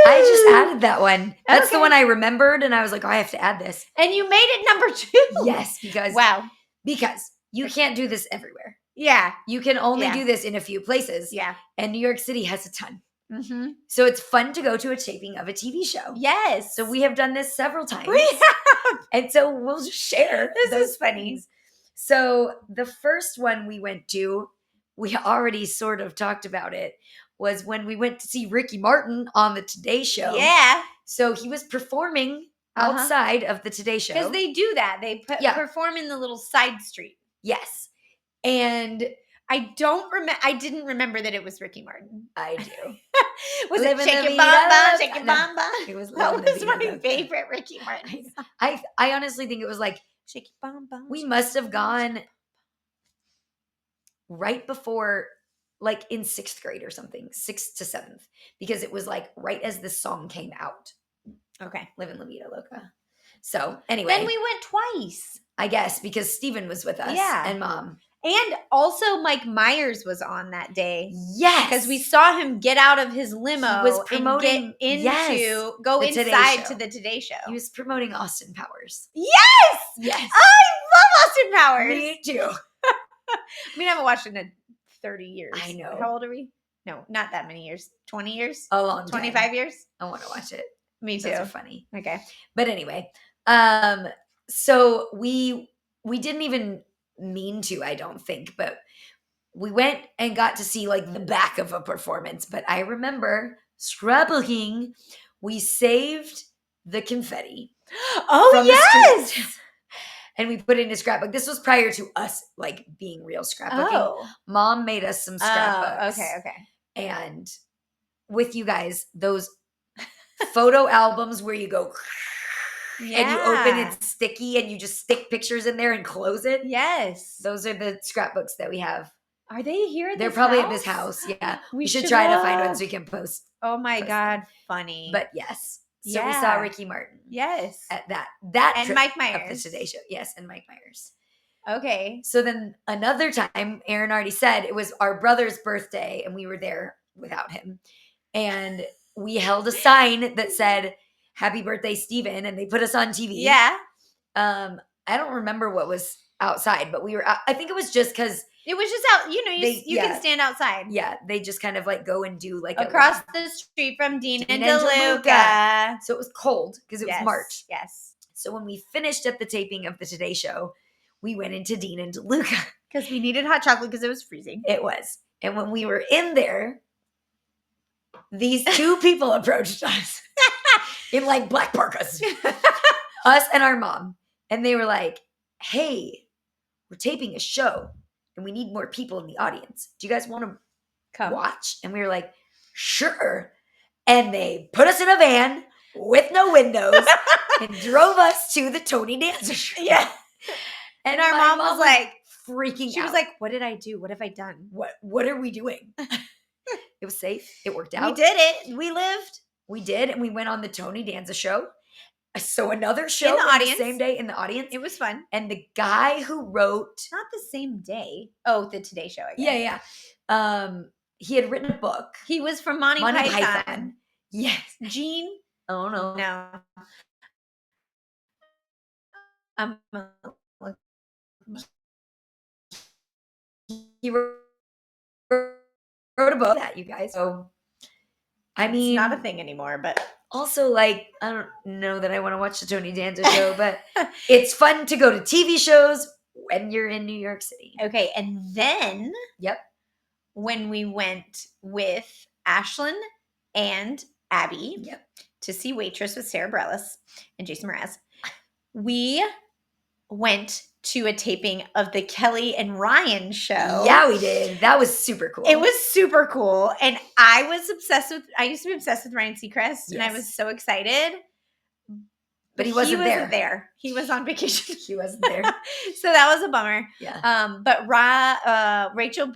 I just added that one. That's the Okay. one I remembered, and I was like, oh, I have to add this. And you made it number 2. Yes, because Wow. Because you can't do this everywhere. Yeah. You can only Yeah. do this in a few places. Yeah. And New York City has a ton. Mm-hmm. So it's fun to go to a taping of a TV show. Yes. So we have done this several times. We have. And so we'll just share. This those is funny. things. So the first one we went to, we already sort of talked about it, was when we went to see Ricky Martin on the Today Show. Yeah. So he was performing outside of the Today Show. Because they do that. They perform in the little side street. Yes. And I didn't remember that it was Ricky Martin. I do. Was Live it in Shake the It Bomb Bomb, Vida? Shake It No, Bomb Bomb? It was That Live in the was Vida. my favorite Ricky Martin song. I honestly think it was like, Shake It Bomb Bomb. we Shake must It have Bomb. gone right before, like in 6th grade or something, 6th to 7th, because it was like right as this song came out. Okay. Live in La Vida Loca. So anyway. Then we went twice. I guess because Steven was with us. Yeah. And Mom. And also Mike Myers was on that day. Yes. Because we saw him get out of his limo He was promoting- and yes, go the Today inside Show. to the Today Show. He was promoting Austin Powers. Yes! Yes. I love Austin Powers. Me too. I mean, I haven't watched it in 30 years. I know. How old are we? No, not that many years. 20 years? A long time. 25 years? I want to watch it. Me too. Those are funny. Okay. But anyway, so we didn't even mean to, I don't think, but we went and got to see like the back of a performance. But I remember scrapbooking. We saved the confetti. Oh, from the yes! street. And we put it in a scrapbook. This was prior to us like being real scrapbooking. Oh. Mom made us some scrapbooks. Okay. And with you guys, those photo albums where you go Yeah. and you open it sticky and you just stick pictures in there and close it. Yes. Those are the scrapbooks that we have. Are they here at They're this probably house? at this house. Yeah. We We should should try to find one look. so we can post. Oh my Post God. Funny. But yes. So we saw Yeah. Ricky Martin yes. at that And trip Mike of the Myers. Today Show. Yes, and Mike Myers. Okay. So then another time, Aaron already said it was our brother's birthday and we were there without him. And we held a sign that said, "Happy birthday, Steven," and they put us on TV. Yeah. I don't remember what was outside, but we were out. I think it was just because, It was just out, you Yeah. can stand outside. yeah, they just kind of like go and do like Across the street from Dean and Dean and DeLuca. So it was cold because it Yes, was March. Yes. So when we finished at the taping of the Today Show, we went into Dean and DeLuca. Because we needed hot chocolate because it was freezing. It was. And when we were in there, these two people approached us in like black parkas, us and our mom. And they were like, "Hey, we're taping a show and we need more people in the audience. Do you guys want to Come. watch?" And we were like, "Sure." And they put us in a van with no windows and drove us to the Tony Dancer show. Yeah. And our my mom was like, freaking out. She was like, what did I do? What have I done? What are we doing? It was safe. It worked out. We did it. We lived. We did, and we went on the Tony Danza show. So another show In the audience. the same day in the audience. It was fun. And the guy who wrote Not the same day. Oh, the Today Show, I guess. Yeah. He had written a book. He was from Monty Python. Yes. Gene? Oh no. No. He wrote a book that, you guys. So I mean, it's not a thing anymore, but also, like, I don't know that I want to watch the Tony Danza show, but it's fun to go to TV shows when you're in New York City. Okay, and then Yep. when we went with Ashlyn and Abby to see Waitress with Sarah Bareilles and Jason Mraz, we went to a taping of the Kelly and Ryan show. Yeah, we did. That was super cool. It was super cool. And I used to be obsessed with Ryan Seacrest, and I was so excited. But he wasn't there. He was on vacation. He wasn't there. So that was a bummer. Yeah. But Rachel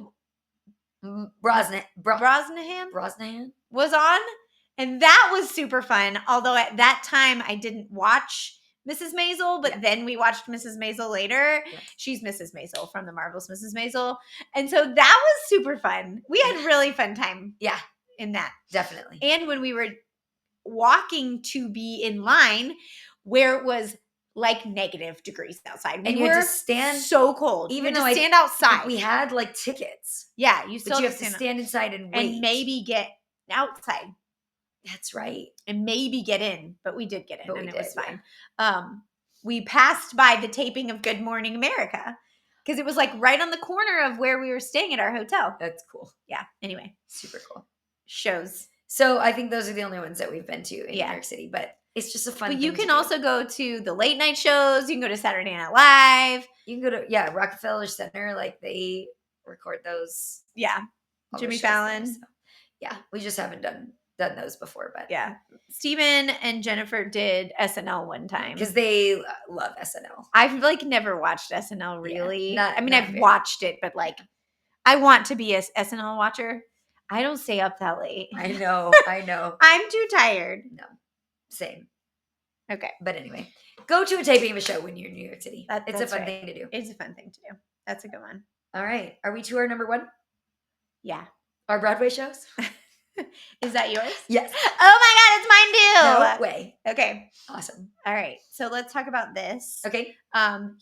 Brosnahan was on, and that was super fun. Although at that time I didn't watch Mrs. Maisel, but then we watched Mrs. Maisel later. Yeah. She's Mrs. Maisel from The Marvelous Mrs. Maisel. And so that was super fun. We had really fun time. Yeah. In that. Definitely. And when we were walking to be in line where it was like negative degrees outside. And you had to stand so cold. Even though stand outside. We had like tickets. Yeah. You still have to stand inside and wait. And maybe get outside. That's right. And maybe get in, but we did get in, and it was fine. Yeah. We passed by the taping of Good Morning America because it was like right on the corner of where we were staying at our hotel. That's cool. Yeah. Anyway, super cool shows. So I think those are the only ones that we've been to in New York City, but it's just a fun. But you can also go to the late night shows. You can go to Saturday Night Live. You can go to Rockefeller Center. Like they record those. Yeah. Jimmy Fallon. There, so. Yeah, we just haven't done those before, but yeah. Steven and Jennifer did SNL one time because they love SNL. I've like never watched SNL really. Yeah, I've watched it, but like I want to be a SNL watcher. I don't stay up that late. I know. I'm too tired. No, same. Okay, but anyway, go to a taping of a show when you're in New York City. It's a fun thing to do. It's a fun thing to do. That's a good one. All right, are we to our number one? Yeah, our Broadway shows. Is that yours? Yes. Oh my God, it's mine too. No way. Okay. Awesome. All right. So let's talk about this. Okay.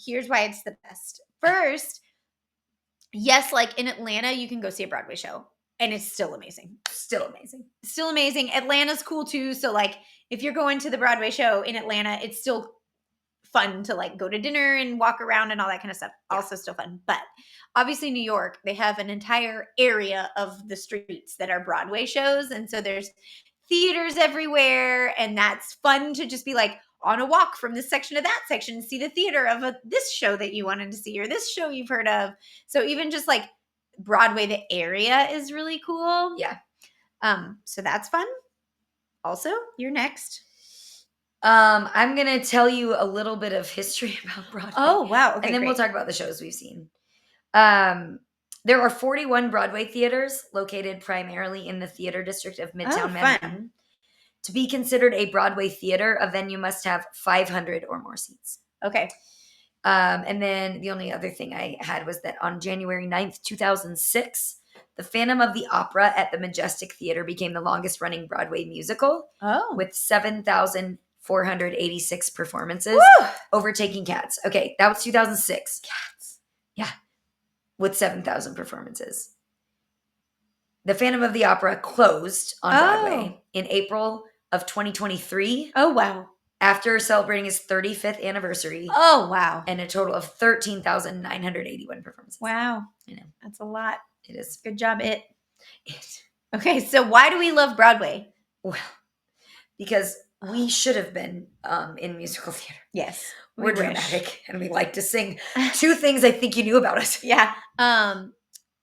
Here's why it's the best. First, yes, like in Atlanta, you can go see a Broadway show and it's still amazing. Still amazing. Atlanta's cool too. So like if you're going to the Broadway show in Atlanta, it's still fun to like go to dinner and walk around and all that kind of stuff. Yeah. Also still fun. But obviously New York, they have an entire area of the streets that are Broadway shows. And so there's theaters everywhere. And that's fun to just be like on a walk from this section to that section and see the theater of this show that you wanted to see or this show you've heard of. So even just like Broadway, the area is really cool. Yeah. So that's fun. Also, you're next. I'm going to tell you a little bit of history about Broadway. Oh, wow. Okay, and then we'll talk about the shows we've seen. There are 41 Broadway theaters located primarily in the theater district of Midtown Manhattan. Fun. To be considered a Broadway theater, a venue must have 500 or more seats. Okay. And then the only other thing I had was that on January 9th, 2006, The Phantom of the Opera at the Majestic Theater became the longest running Broadway musical with 7,486 performances, overtaking Cats. Okay, that was 2006. Cats. Yeah, with 7,000 performances. The Phantom of the Opera closed on Broadway in April of 2023. Oh, wow. After celebrating its 35th anniversary. Oh, wow. And a total of 13,981 performances. Wow. I know. That's a lot. It is. Good job, It. Okay, so why do we love Broadway? Well, because we should have been in musical theater. Yes. We're dramatic and we like to sing. 2 things I think you knew about us. Yeah.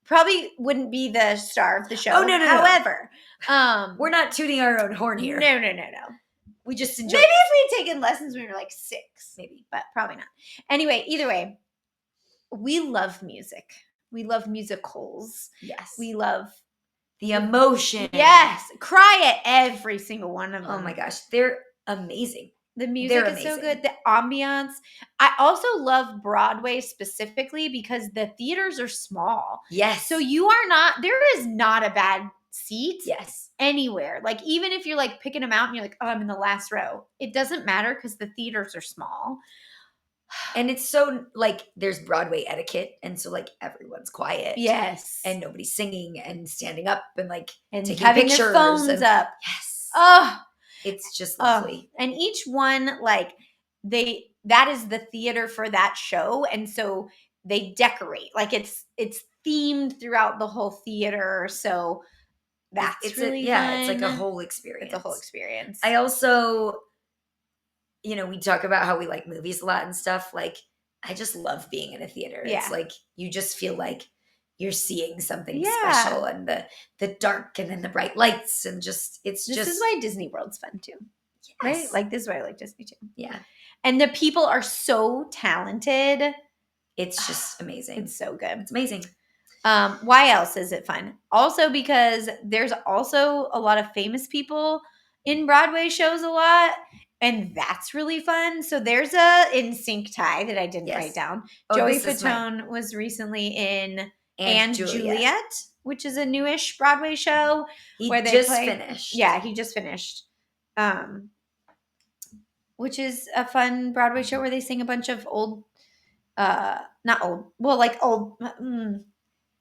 Probably wouldn't be the star of the show. Oh, no. However, we're not tooting our own horn here. No. We just enjoy Maybe if we had taken lessons when we were like 6. Maybe. But probably not. Anyway, either way, we love music. We love musicals. Yes. We love the emotion. Yes. Cry at every single one of them. Oh my gosh. They're amazing. The music is so good. The ambiance. I also love Broadway specifically because the theaters are small. Yes. So there is not a bad seat. Yes. Anywhere. Like even if you're like picking them out and you're like, oh, I'm in the last row. It doesn't matter because the theaters are small. And it's so like there's Broadway etiquette. And so like everyone's quiet. Yes. And nobody's singing and standing up and like and taking having pictures their phones up. Yes. Oh. It's just lovely. And each one, like that is the theater for that show. And so they decorate. Like it's themed throughout the whole theater. So that's it's really fun. It's like a fun. whole experience. It's a whole experience. I also, we talk about how we like movies a lot and stuff. Like, I just love being in a theater. Yeah. It's like you just feel like you're seeing something special, and the dark and then the bright lights, and this is why Disney World's fun too. Yes. Right? Like this is why I like Disney too. Yeah. And the people are so talented. It's just amazing. It's so good. It's amazing. Why else is it fun? Also because there's also a lot of famous people in Broadway shows a lot, and that's really fun. So there's a TwiNSYNC tie that I didn't write down. Joey Fatone was recently in And Juliet, which is a newish Broadway show where they just finished. Yeah, he just finished. Which is a fun Broadway show where they sing a bunch of old, not old, well, like old,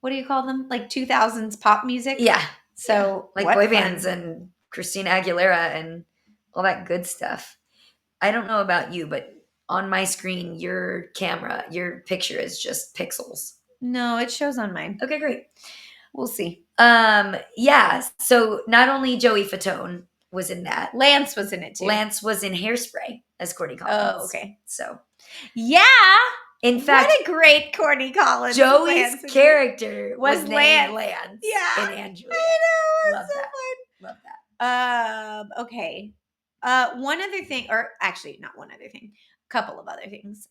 what do you call them? Like 2000s pop music? Yeah. So like boy bands and Christina Aguilera and all that good stuff. I don't know about you, but on my screen, your picture is just pixels. No, it shows on mine. Okay, great. We'll see. Yeah. So not only Joey Fatone was in that. Lance was in it too. Lance was in Hairspray as Courtney Collins. Oh, okay. So. Yeah. In fact, what a great Courtney Collins. Joey's character was named Lance. Yeah. In And Juliet. I know. Love so that. Fun. Love that. Okay. One other thing, or actually not one other thing, a couple of other things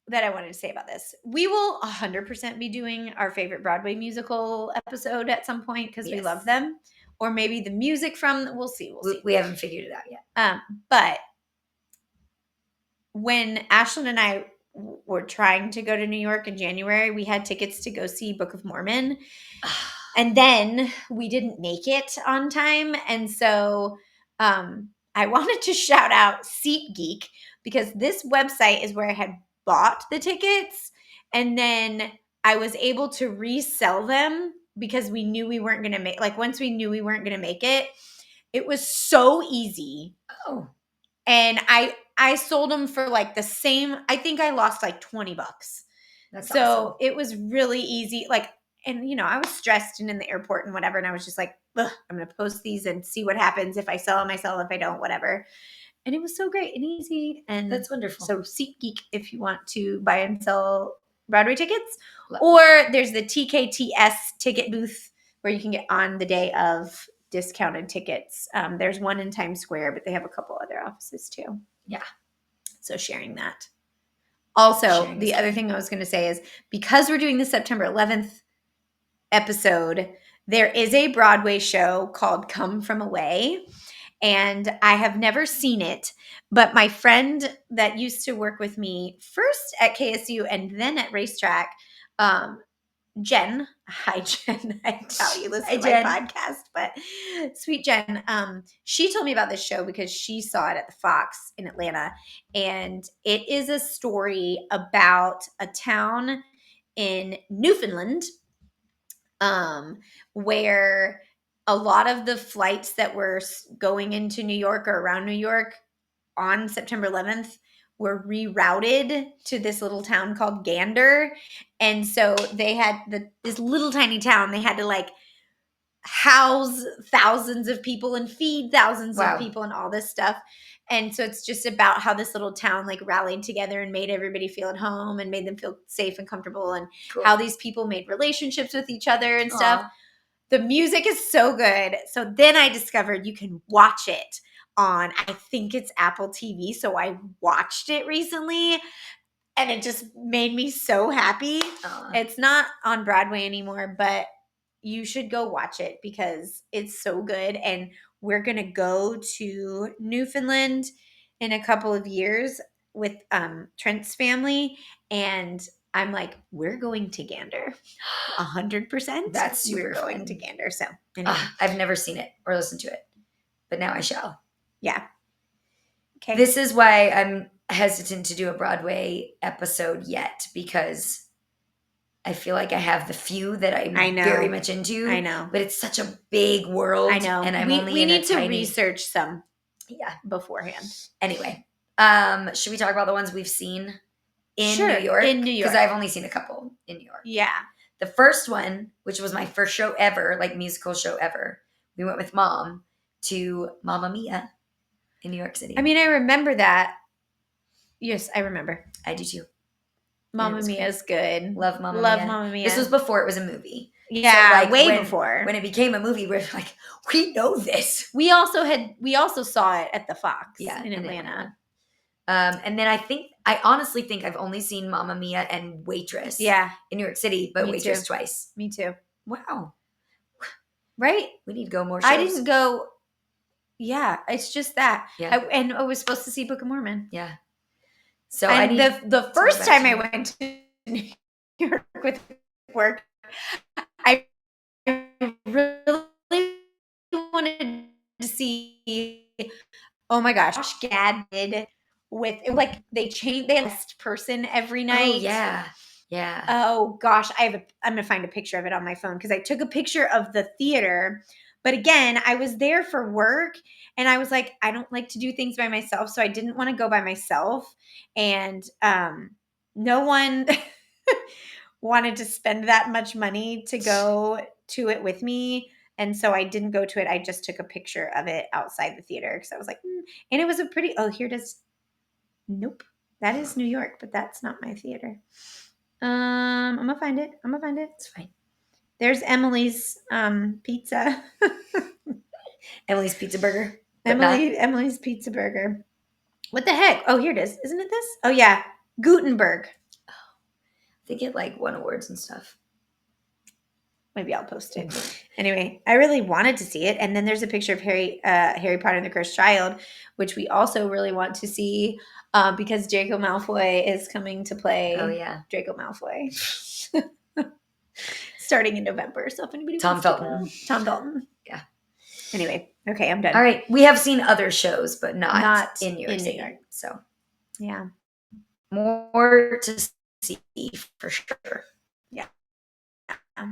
that I wanted to say about this. We will 100% be doing our favorite Broadway musical episode at some point because we love them. Or maybe the music from, we'll see. We haven't figured it out yet. But when Ashlyn and I were trying to go to New York in January, we had tickets to go see Book of Mormon. And then we didn't make it on time. And so I wanted to shout out SeatGeek because this website is where I had bought the tickets. And then I was able to resell them because we knew we weren't going to make, like once we knew we weren't going to make it, it was so easy. Oh. And I sold them for like the same, I think I lost like $20. That's so awesome. It was really easy. Like, and I was stressed and in the airport and whatever. And I was just like, I'm going to post these and see what happens. If I sell them, I sell. If I don't, whatever. And it was so great and easy. And that's wonderful. So SeatGeek, if you want to buy and sell Broadway tickets, or there's the TKTS ticket booth where you can get on the day of discounted tickets. There's one in Times Square, but they have a couple other offices too. Yeah. So sharing that. Also, the other thing I was going to say is because we're doing the September 11th episode, there is a Broadway show called Come From Away. And I have never seen it, but my friend that used to work with me first at KSU and then at Racetrack, Jen, hi Jen, I doubt you listen to my podcast, but sweet Jen, she told me about this show because she saw it at the Fox in Atlanta, and it is a story about a town in Newfoundland, where a lot of the flights that were going into New York or around New York on September 11th were rerouted to this little town called Gander. And so they had this little tiny town. They had to like house thousands of people and feed thousands of people and all this stuff. And so it's just about how this little town like rallied together and made everybody feel at home and made them feel safe and comfortable, and how these people made relationships with each other and stuff. The music is so good. So then I discovered you can watch it on, I think it's Apple TV. So I watched it recently. and it just made me so happy. Aw. It's not on Broadway anymore, but you should go watch it because it's so good. And we're going to go to Newfoundland in a couple of years with Trent's family. And I'm like, we're going to Gander. 100%. That's super We're going fun. to Gander. So anyway. I've never seen it or listened to it, but now I shall. Yeah. Okay. This is why I'm hesitant to do a Broadway episode yet, because I feel like I have the few that I'm I know. very much into. I know. But it's such a big world. I know. And we need to research some beforehand. Anyway, should we talk about the ones we've seen in Sure, New York? in New York. Because I've only seen a couple in New York. Yeah. The first one, which was my first show ever, like musical show ever, we went with Mom to Mamma Mia in New York City. I mean, I remember that. Yes, I remember. I do too. Mamma Mia is good. Love Mamma Mia. Love Mamma Mia. This was before it was a movie. Yeah, so way before. When it became a movie, we're like, we know this. We also saw it at the Fox in Atlanta. And then I honestly think I've only seen Mamma Mia and Waitress in New York City, but Waitress twice. Me too. Wow. Right? We need to go more shows. I didn't go. Yeah, it's just that. Yeah. And I was supposed to see Book of Mormon. Yeah. So and the first time I went to New York with work, I really wanted to see, oh my gosh, Gad did with, like, they list person every night. Oh, yeah. Yeah. Oh gosh, I'm going to find a picture of it on my phone because I took a picture of the theater. But again, I was there for work and I was like, I don't like to do things by myself. So I didn't want to go by myself. And no one wanted to spend that much money to go to it with me. And so I didn't go to it. I just took a picture of it outside the theater because I was like, and it was a pretty, here it is. Nope. That is New York, but that's not my theater. I'm going to find it. It's fine. There's Emily's pizza. Emily's Pizza Burger. Emily's Pizza Burger. What the heck? Oh, here it is. Isn't it this? Oh, yeah. Gutenberg. Oh, they get like won awards and stuff. Maybe I'll post it. Anyway, I really wanted to see it. And then there's a picture of Harry Potter and the Cursed Child, which we also really want to see because Draco Malfoy is coming to play. Oh, yeah. Draco Malfoy. Starting in November. So if anybody Tom Felton. Tom Felton. Yeah. Anyway, okay, I'm done. All right. We have seen other shows, but not in New York City. New York. So, yeah. More to see for sure. Yeah. All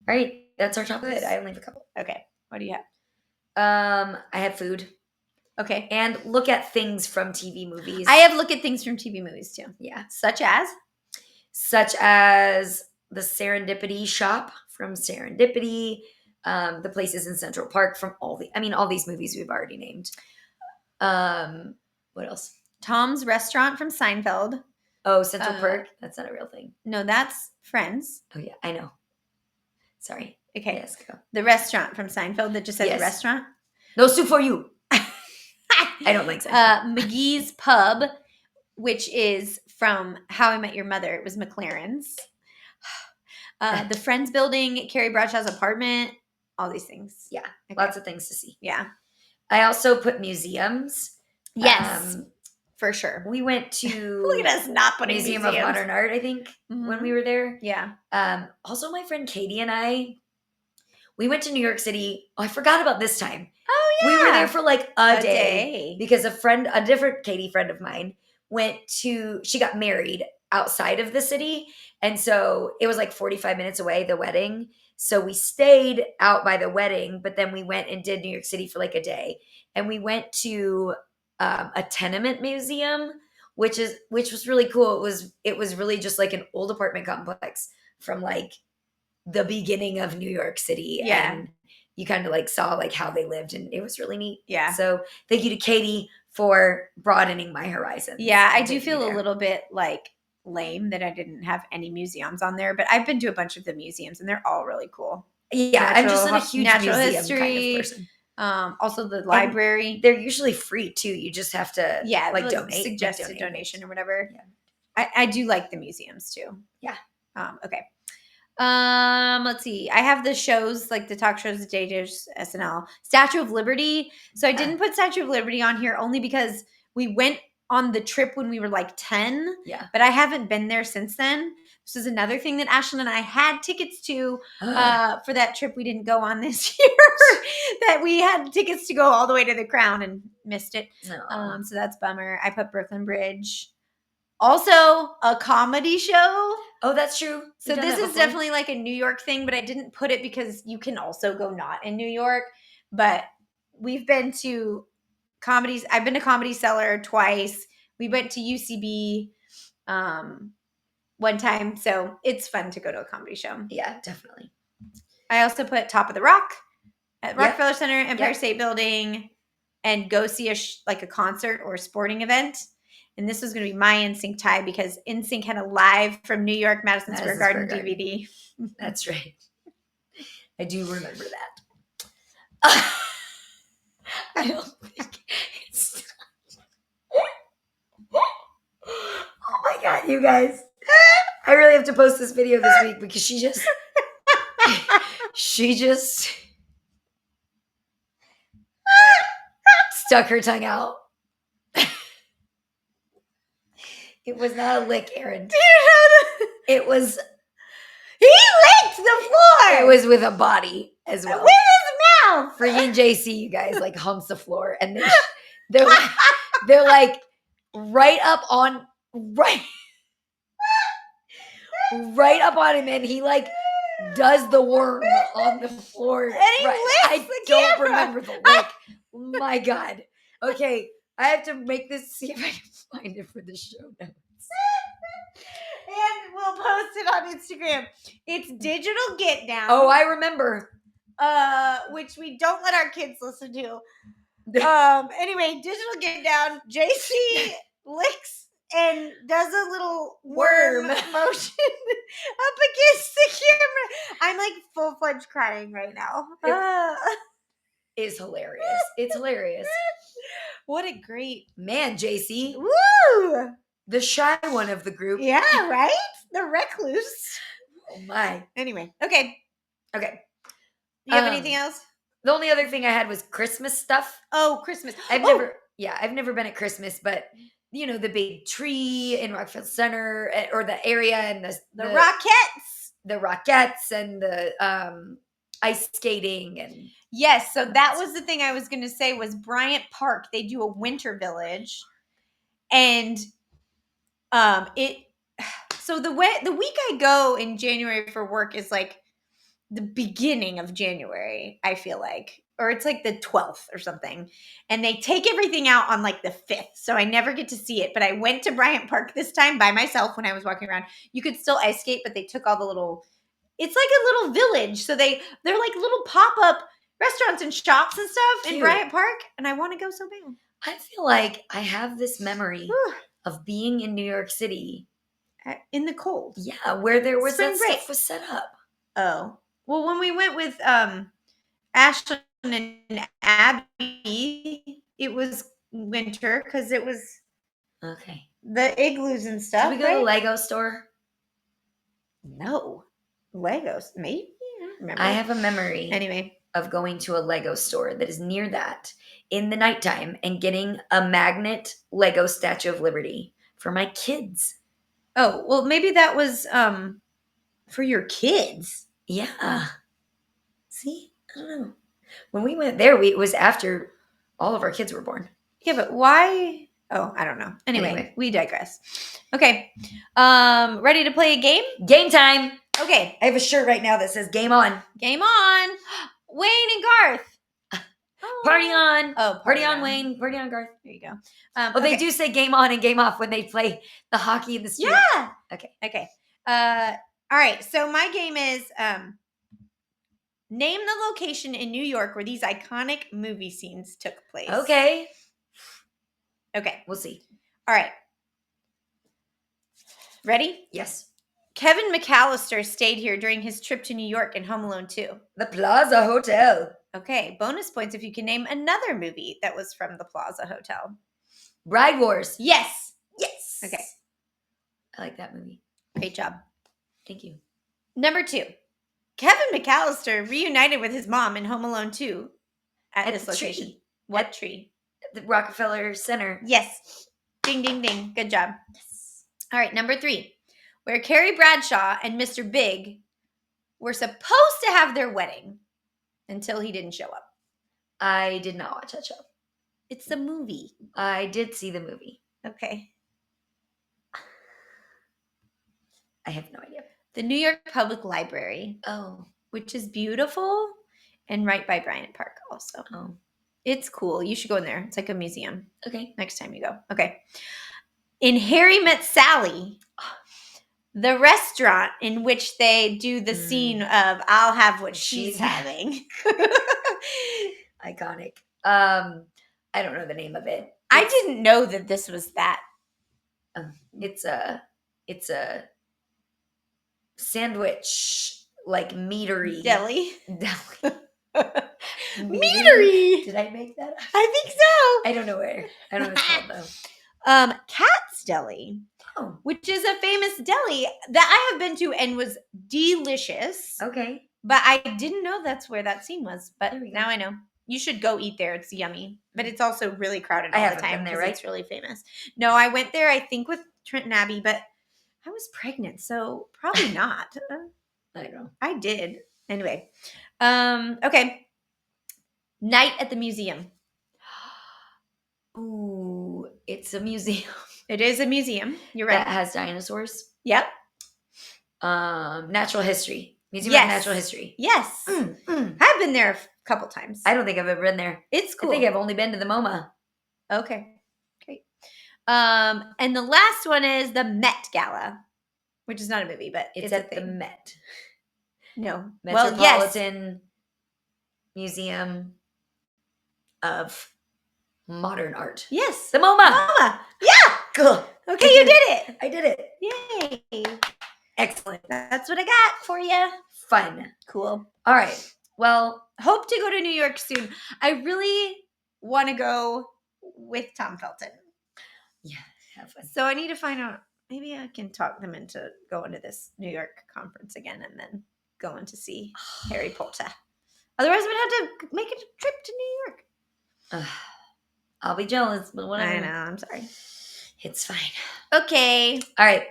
right. That's our top of it. I only have a couple. Okay. What do you have? I have food. Okay. And look at things from TV movies. I have look at things from TV movies too. Yeah. Such as the Serendipity shop from Serendipity, the places in Central Park from all these movies we've already named. What else? Tom's Restaurant from Seinfeld. Oh, Central Park? That's not a real thing. No, that's Friends. Oh, yeah. I know. Sorry. Okay. Yes, go. The restaurant from Seinfeld that just says restaurant. No soup for you. I don't like Seinfeld. McGee's Pub, which is from How I Met Your Mother. It was McLaren's. The Friends building, Carrie Bradshaw's apartment, all these things. Yeah. Okay. Lots of things to see. Yeah. I also put museums. Yes. For sure. We went to look at us not putting Museum of Modern Art, I think, when we were there. Yeah. Also, my friend Katie and I, we went to New York City. Oh, I forgot about this time. Oh, yeah. We were there for like a day because a different Katie friend of mine she got married outside of the city. And so it was like 45 minutes away, the wedding. So we stayed out by the wedding, but then we went and did New York City for like a day. And we went to a tenement museum, which was really cool. It was really just like an old apartment complex from like the beginning of New York City. Yeah. And you kind of like saw like how they lived, and it was really neat. Yeah. So thank you to Katie for broadening my horizons. Yeah, I do feel a little bit like lame that I didn't have any museums on there, but I've been to a bunch of the museums and they're all really cool. Yeah, I'm just not a huge natural museum history, kind of person. Also the library. They're usually free too. You just have to like donate, suggest like, a donation or whatever. Yeah. I do like the museums too. Yeah. Okay. Let's see. I have the shows, like the talk shows, the JJ's, SNL, Statue of Liberty. So I didn't put Statue of Liberty on here only because we went on the trip when we were like 10. Yeah. But I haven't been there since then. This is another thing that Ashlyn and I had tickets to for that trip we didn't go on this year. That we had tickets to go all the way to the Crown and missed it. No. So that's bummer. I put Brooklyn Bridge. Also, a comedy show. Oh, that's true. So this is definitely like a New York thing, but I didn't put it because you can also go not in New York. But we've been to comedies. I've been to Comedy Cellar twice. We went to UCB one time. So it's fun to go to a comedy show. Yeah, definitely. I also put Top of the Rock at Rockefeller Center, Empire State Building, and go see a concert or a sporting event. And this was going to be my NSYNC tie because NSYNC had a live from New York Madison Square Garden DVD. That's right. I do remember that. I don't think it's. Oh my god, you guys! I really have to post this video this week because she just stuck her tongue out. It was not a lick, Erin. Do you know It was. He licked the floor. It was with a body as well. With his mouth. Freaking JC, you guys, like humps the floor, and they're like right up on him, and he like does the worm on the floor. And he licks I the don't camera. remember the lick. My God. Okay, I have to make this. See if I can find it for the show notes. And we'll post it on Instagram. It's Digital Get Down. Oh, I remember. Which we don't let our kids listen to. Anyway, Digital Get Down. JC licks and does a little worm motion up against the camera. I'm like full-fledged crying right now. It's hilarious. It's hilarious. What a great man, JC. Woo! The shy one of the group. Yeah, right? The recluse. Oh my. Anyway, okay. Do you have anything else? The only other thing I had was Christmas stuff. Oh, Christmas. I've never been at Christmas, but you know, the big tree in Rockefeller Center or the area and the Rockettes. The Rockettes and the ice skating and yes, so that was the thing I was going to say was Bryant Park. They do a winter village, and so the week I go in January for work is like the beginning of January, I feel like, or it's like the 12th or something, and they take everything out on like the 5th, so I never get to see it. But I went to Bryant Park this time by myself when I was walking around. You could still ice skate, but they took all the little. It's like a little village, so they're like little pop-up restaurants and shops and stuff in Bryant Park, and I want to go so bad. I feel like I have this memery of being in New York City in the cold. Yeah, where there was Spring that break. stuff was set up. Oh. Well, when we went with Ashlyn and Abby, it was winter because it was Okay. the igloos and stuff. Did we go to the Lego store? No. Legos. Maybe. I don't remember. I have a memory Anyway. of going to a Lego store that is near that in the nighttime and getting a magnet Lego Statue of Liberty for my kids. Oh, well, maybe that was for your kids. Yeah. See? I don't know. When we went there, it was after all of our kids were born. Yeah, but why? Oh, I don't know. Anyway, we digress. Okay. Ready to play a game? Game time. Okay. I have a shirt right now that says game on. Game on. Wayne and Garth. Oh. Party on. Oh, party on, Wayne. Party on, Garth. There you go. Well, they do say game on and game off when they play the hockey in the street. Yeah. Okay. All right. So my game is name the location in New York where these iconic movie scenes took place. Okay. We'll see. All right. Ready? Yes. Kevin McAllister stayed here during his trip to New York in Home Alone 2. The Plaza Hotel. Okay, bonus points if you can name another movie that was from the Plaza Hotel. Bride Wars. Yes. Yes. Okay. I like that movie. Great job. Thank you. Number 2. Kevin McAllister reunited with his mom in Home Alone 2 at this the location. tree. What tree? The Rockefeller Center. Yes. Ding, ding, ding. Good job. Yes. All right, number 3. Where Carrie Bradshaw and Mr. Big were supposed to have their wedding until he didn't show up. I did not watch that show. It's a movie. I did see the movie. Okay. I have no idea. The New York Public Library. Oh. Which is beautiful and right by Bryant Park also. Oh. It's cool. You should go in there. It's like a museum. Okay. Next time you go. Okay. In Harry Met Sally, the restaurant in which they do the scene of I'll have what she's having. Iconic. I don't know the name of it. I didn't know that this was that. It's a sandwich, like meatery. Deli. Meatery. Did I make that up? I think so. I don't know where. I don't know what it's called though. Cat's Deli. Oh. Which is a famous deli that I have been to and was delicious. Okay. But I didn't know that's where that scene was. But There we go. now I know. You should go eat there. It's yummy. But it's also really crowded all the time been there, because right? it's really famous. No, I went there, I think, with Trent and Abby, but I was pregnant, so probably not. I don't know. I did. Anyway. Okay. Night at the museum. Ooh, it's a museum. It is a museum. You're right. That has dinosaurs. Yep. Natural history. Museum Yes. of Natural History. Yes. I've been there a couple times. I don't think I've ever been there. It's cool. I think I've only been to the MoMA. Okay. Great. And the last one is the Met Gala, which is not a movie, but It's a at the thing. Met. No. Metropolitan Museum of Modern Art. Yes. The MoMA. Mama. Yeah. Cool. Okay, you did it. I did it. Yay. Excellent. That's what I got for you. Fun. Cool. All right. Well, hope to go to New York soon. I really want to go with Tom Felton. Yeah, have fun. So I need to find out. Maybe I can talk them into going to this New York conference again and then going to see Harry Potter. Otherwise, I'm going to have to make a trip to New York. I'll be jealous, but whatever. I know. I'm sorry. It's fine. Okay. All right.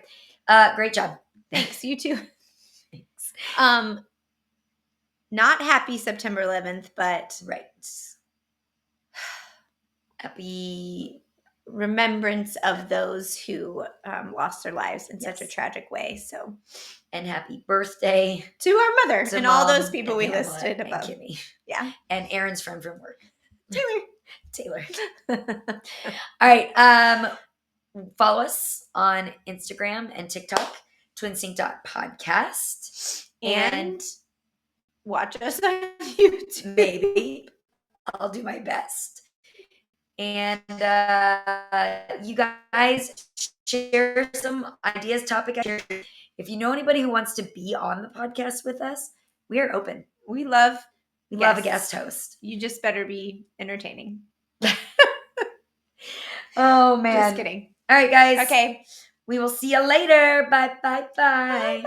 Great job. Thanks. You too. Thanks. Not happy September 11th, but Right. Happy remembrance of those who lost their lives in such a Yes. tragic way. So, and happy birthday to our mother to and all Mom those people we and Pamela listed and above. Kimmy. Yeah. And Aaron's friend from work. Taylor. All right. Follow us on Instagram and TikTok, twinsync.podcast. And watch us on YouTube. Maybe I'll do my best. And you guys share some ideas, topic ideas. If you know anybody who wants to be on the podcast with us, we are open. We love a guest host. You just better be entertaining. Oh man. Just kidding. All right, guys. Okay. We will see you later. Bye. Bye.